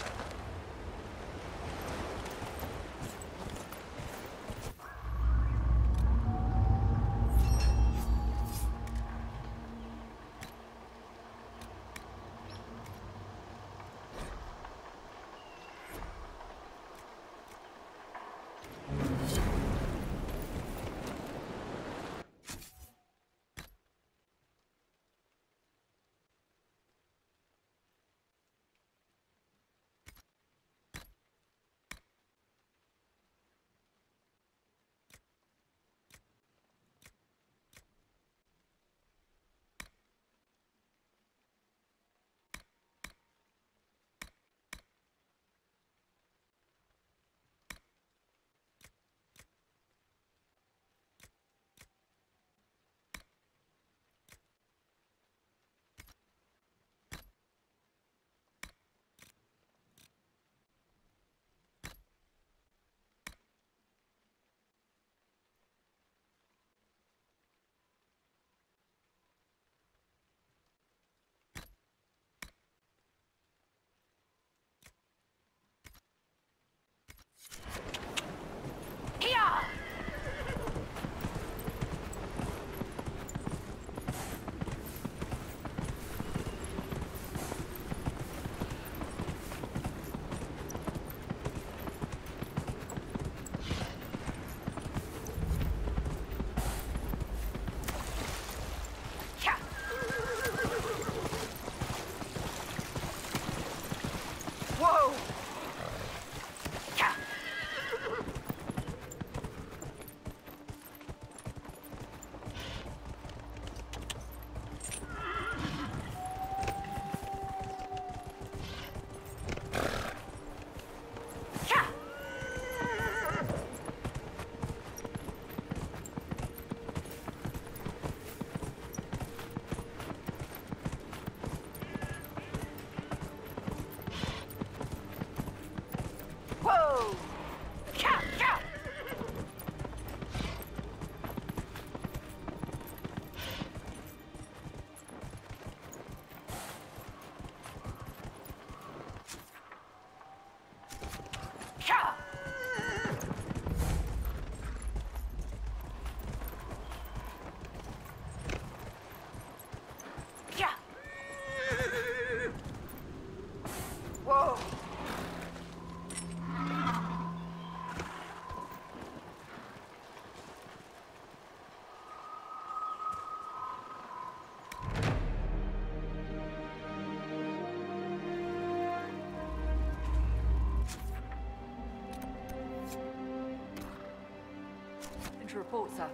To report, sir.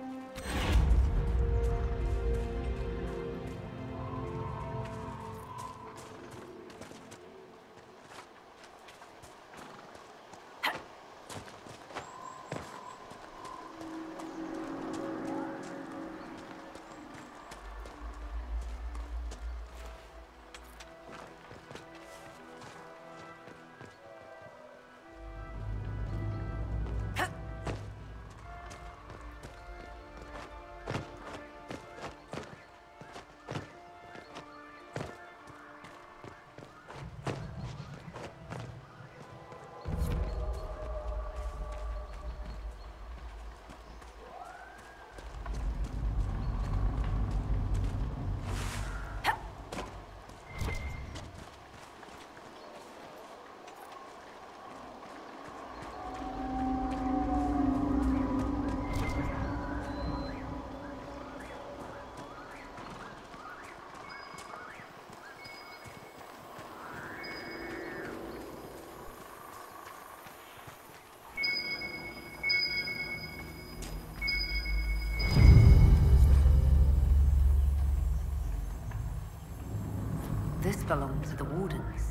This belonged to the Wardens.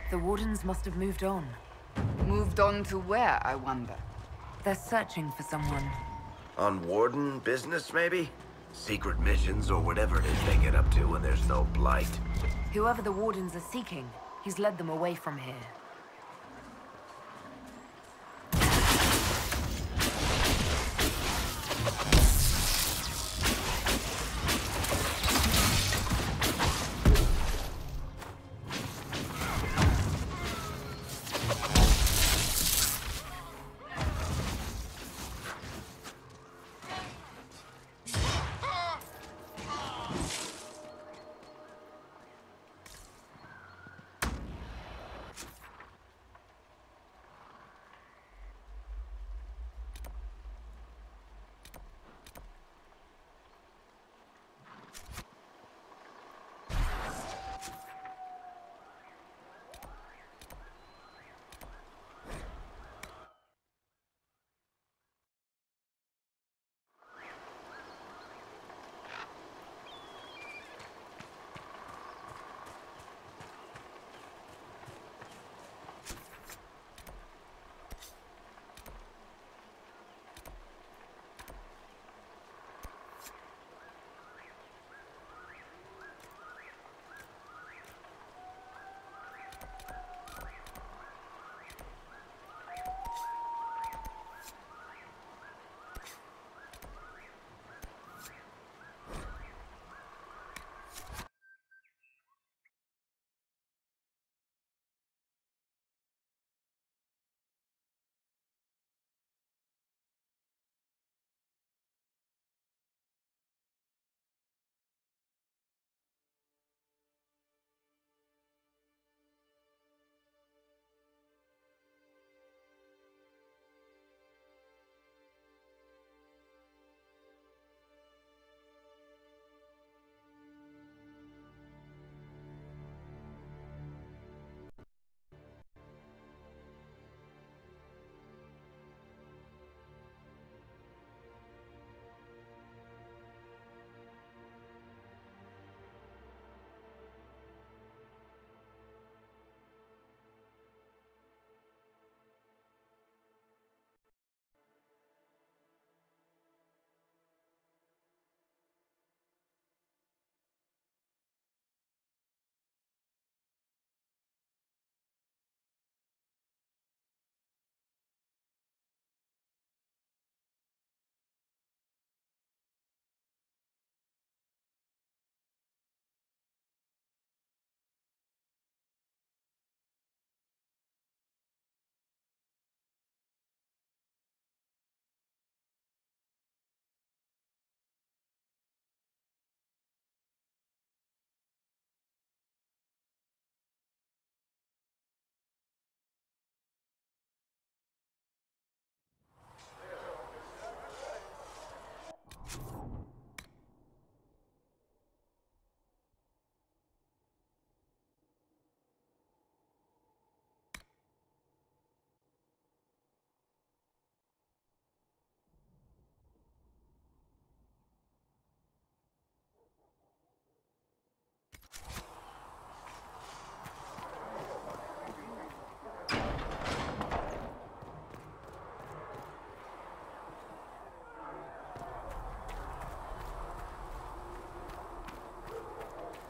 The Wardens must have moved on. Moved on to where, I wonder? They're searching for someone. On Warden business, maybe? Secret missions or whatever it is they get up to when there's no blight. Whoever the Wardens are seeking, he's led them away from here.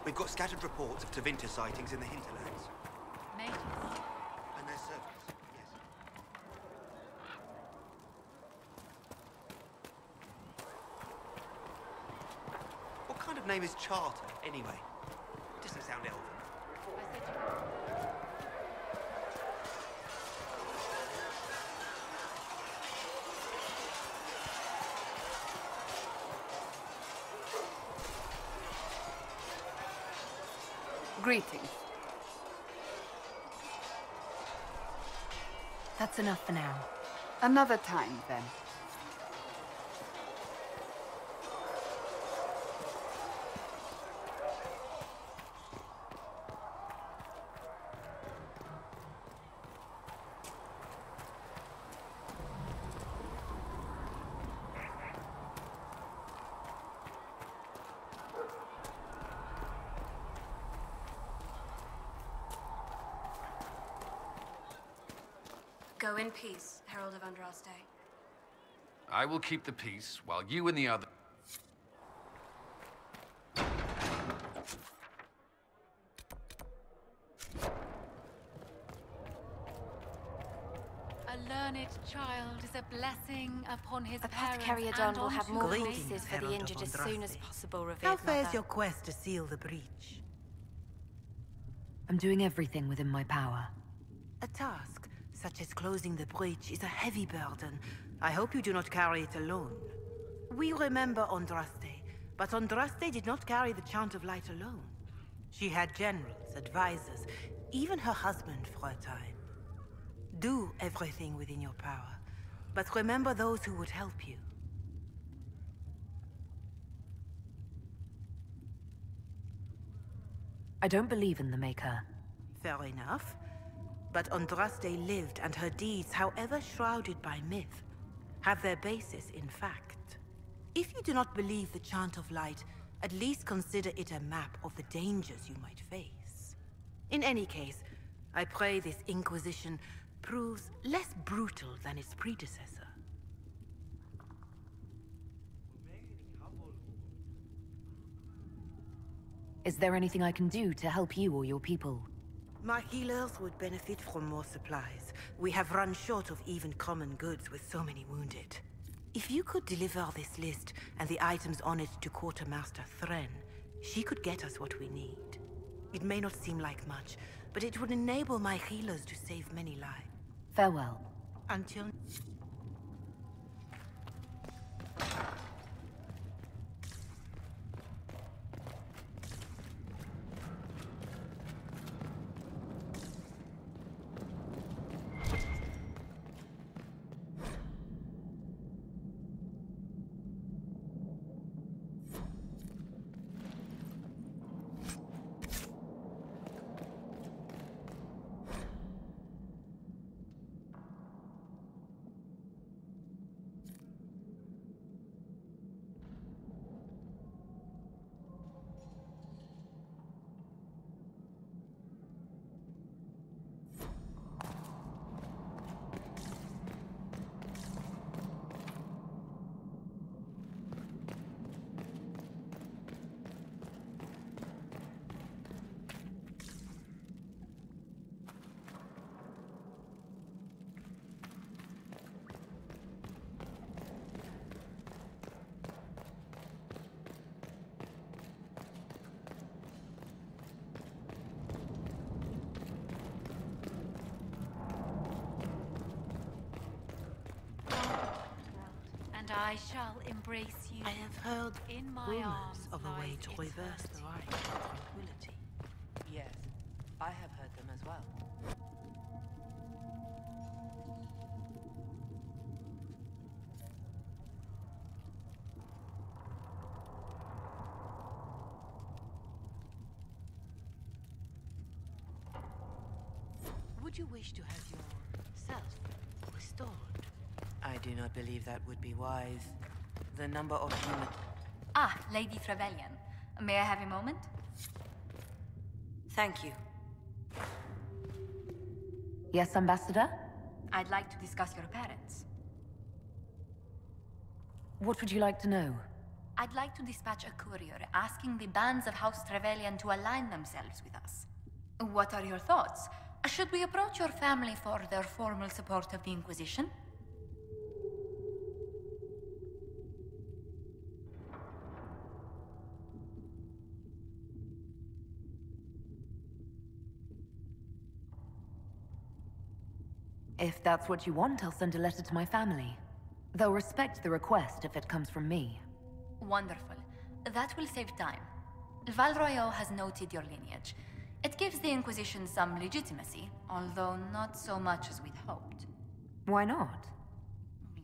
We've got scattered reports of Tevinter sightings in the Hinterlands. Mages? And their servants, yes. What kind of name is Charter, anyway? It doesn't sound elven. Greetings. That's enough for now. Another time, then. Go in peace, Herald of Andraste. I will keep the peace, while you and the other... A learned child is a blessing upon his Apothecary parents Adon and will on have more children. courses for the injured as soon as possible, How revered fares mother. your quest to seal the breach? I'm doing everything within my power. A task, such as closing the breach, is a heavy burden. I hope you do not carry it alone. We remember Andraste, but Andraste did not carry the Chant of Light alone. She had generals, advisors, even her husband for a time. Do everything within your power, but remember those who would help you. I don't believe in the Maker. Fair enough. But Andraste lived, and her deeds, however shrouded by myth, have their basis in fact. If you do not believe the Chant of Light, at least consider it a map of the dangers you might face. In any case, I pray this Inquisition proves less brutal than its predecessor. Is there anything I can do to help you or your people? My healers would benefit from more supplies. We have run short of even common goods with so many wounded. If you could deliver this list and the items on it to Quartermaster Thren, she could get us what we need. It may not seem like much, but it would enable my healers to save many lives. Farewell. Until... And I shall embrace you. I have heard in my rumors arms of a way lies to reverse the eternity. right of tranquility. Yes, I have heard them as well. Would you wish to have yourself restored? I do not believe that would be wise. The number of human... Ah, Lady Trevelyan. May I have a moment? Thank you. Yes, Ambassador? I'd like to discuss your parents. What would you like to know? I'd like to dispatch a courier asking the bands of House Trevelyan to align themselves with us. What are your thoughts? Should we approach your family for their formal support of the Inquisition? If that's what you want, I'll send a letter to my family. They'll respect the request if it comes from me. Wonderful. That will save time. Val Royeaux has noted your lineage. It gives the Inquisition some legitimacy, although not so much as we'd hoped. Why not?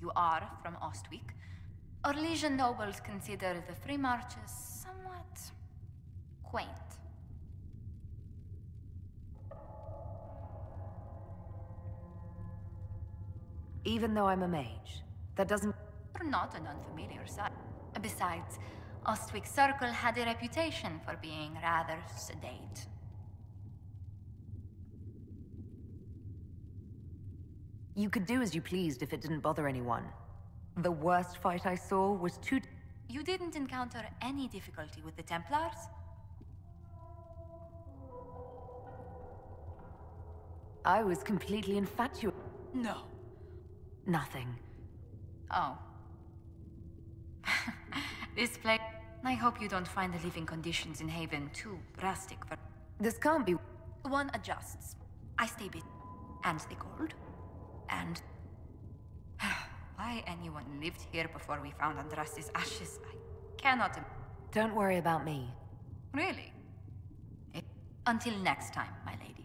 You are from Ostwick. Orlesian nobles consider the Free Marches somewhat quaint. Even though I'm a mage, that doesn't... You're not an unfamiliar sight. Besides, Ostwick Circle had a reputation for being rather sedate. You could do as you pleased if it didn't bother anyone. The worst fight I saw was too... You didn't encounter any difficulty with the Templars? I was completely infatuated. No. Nothing. Oh. This place... I hope you don't find the living conditions in Haven too drastic for... This can't be... One adjusts. I stay busy. And the gold. And... Why anyone lived here before we found Andraste's ashes, I cannot... Don't worry about me. Really? Until next time, my lady.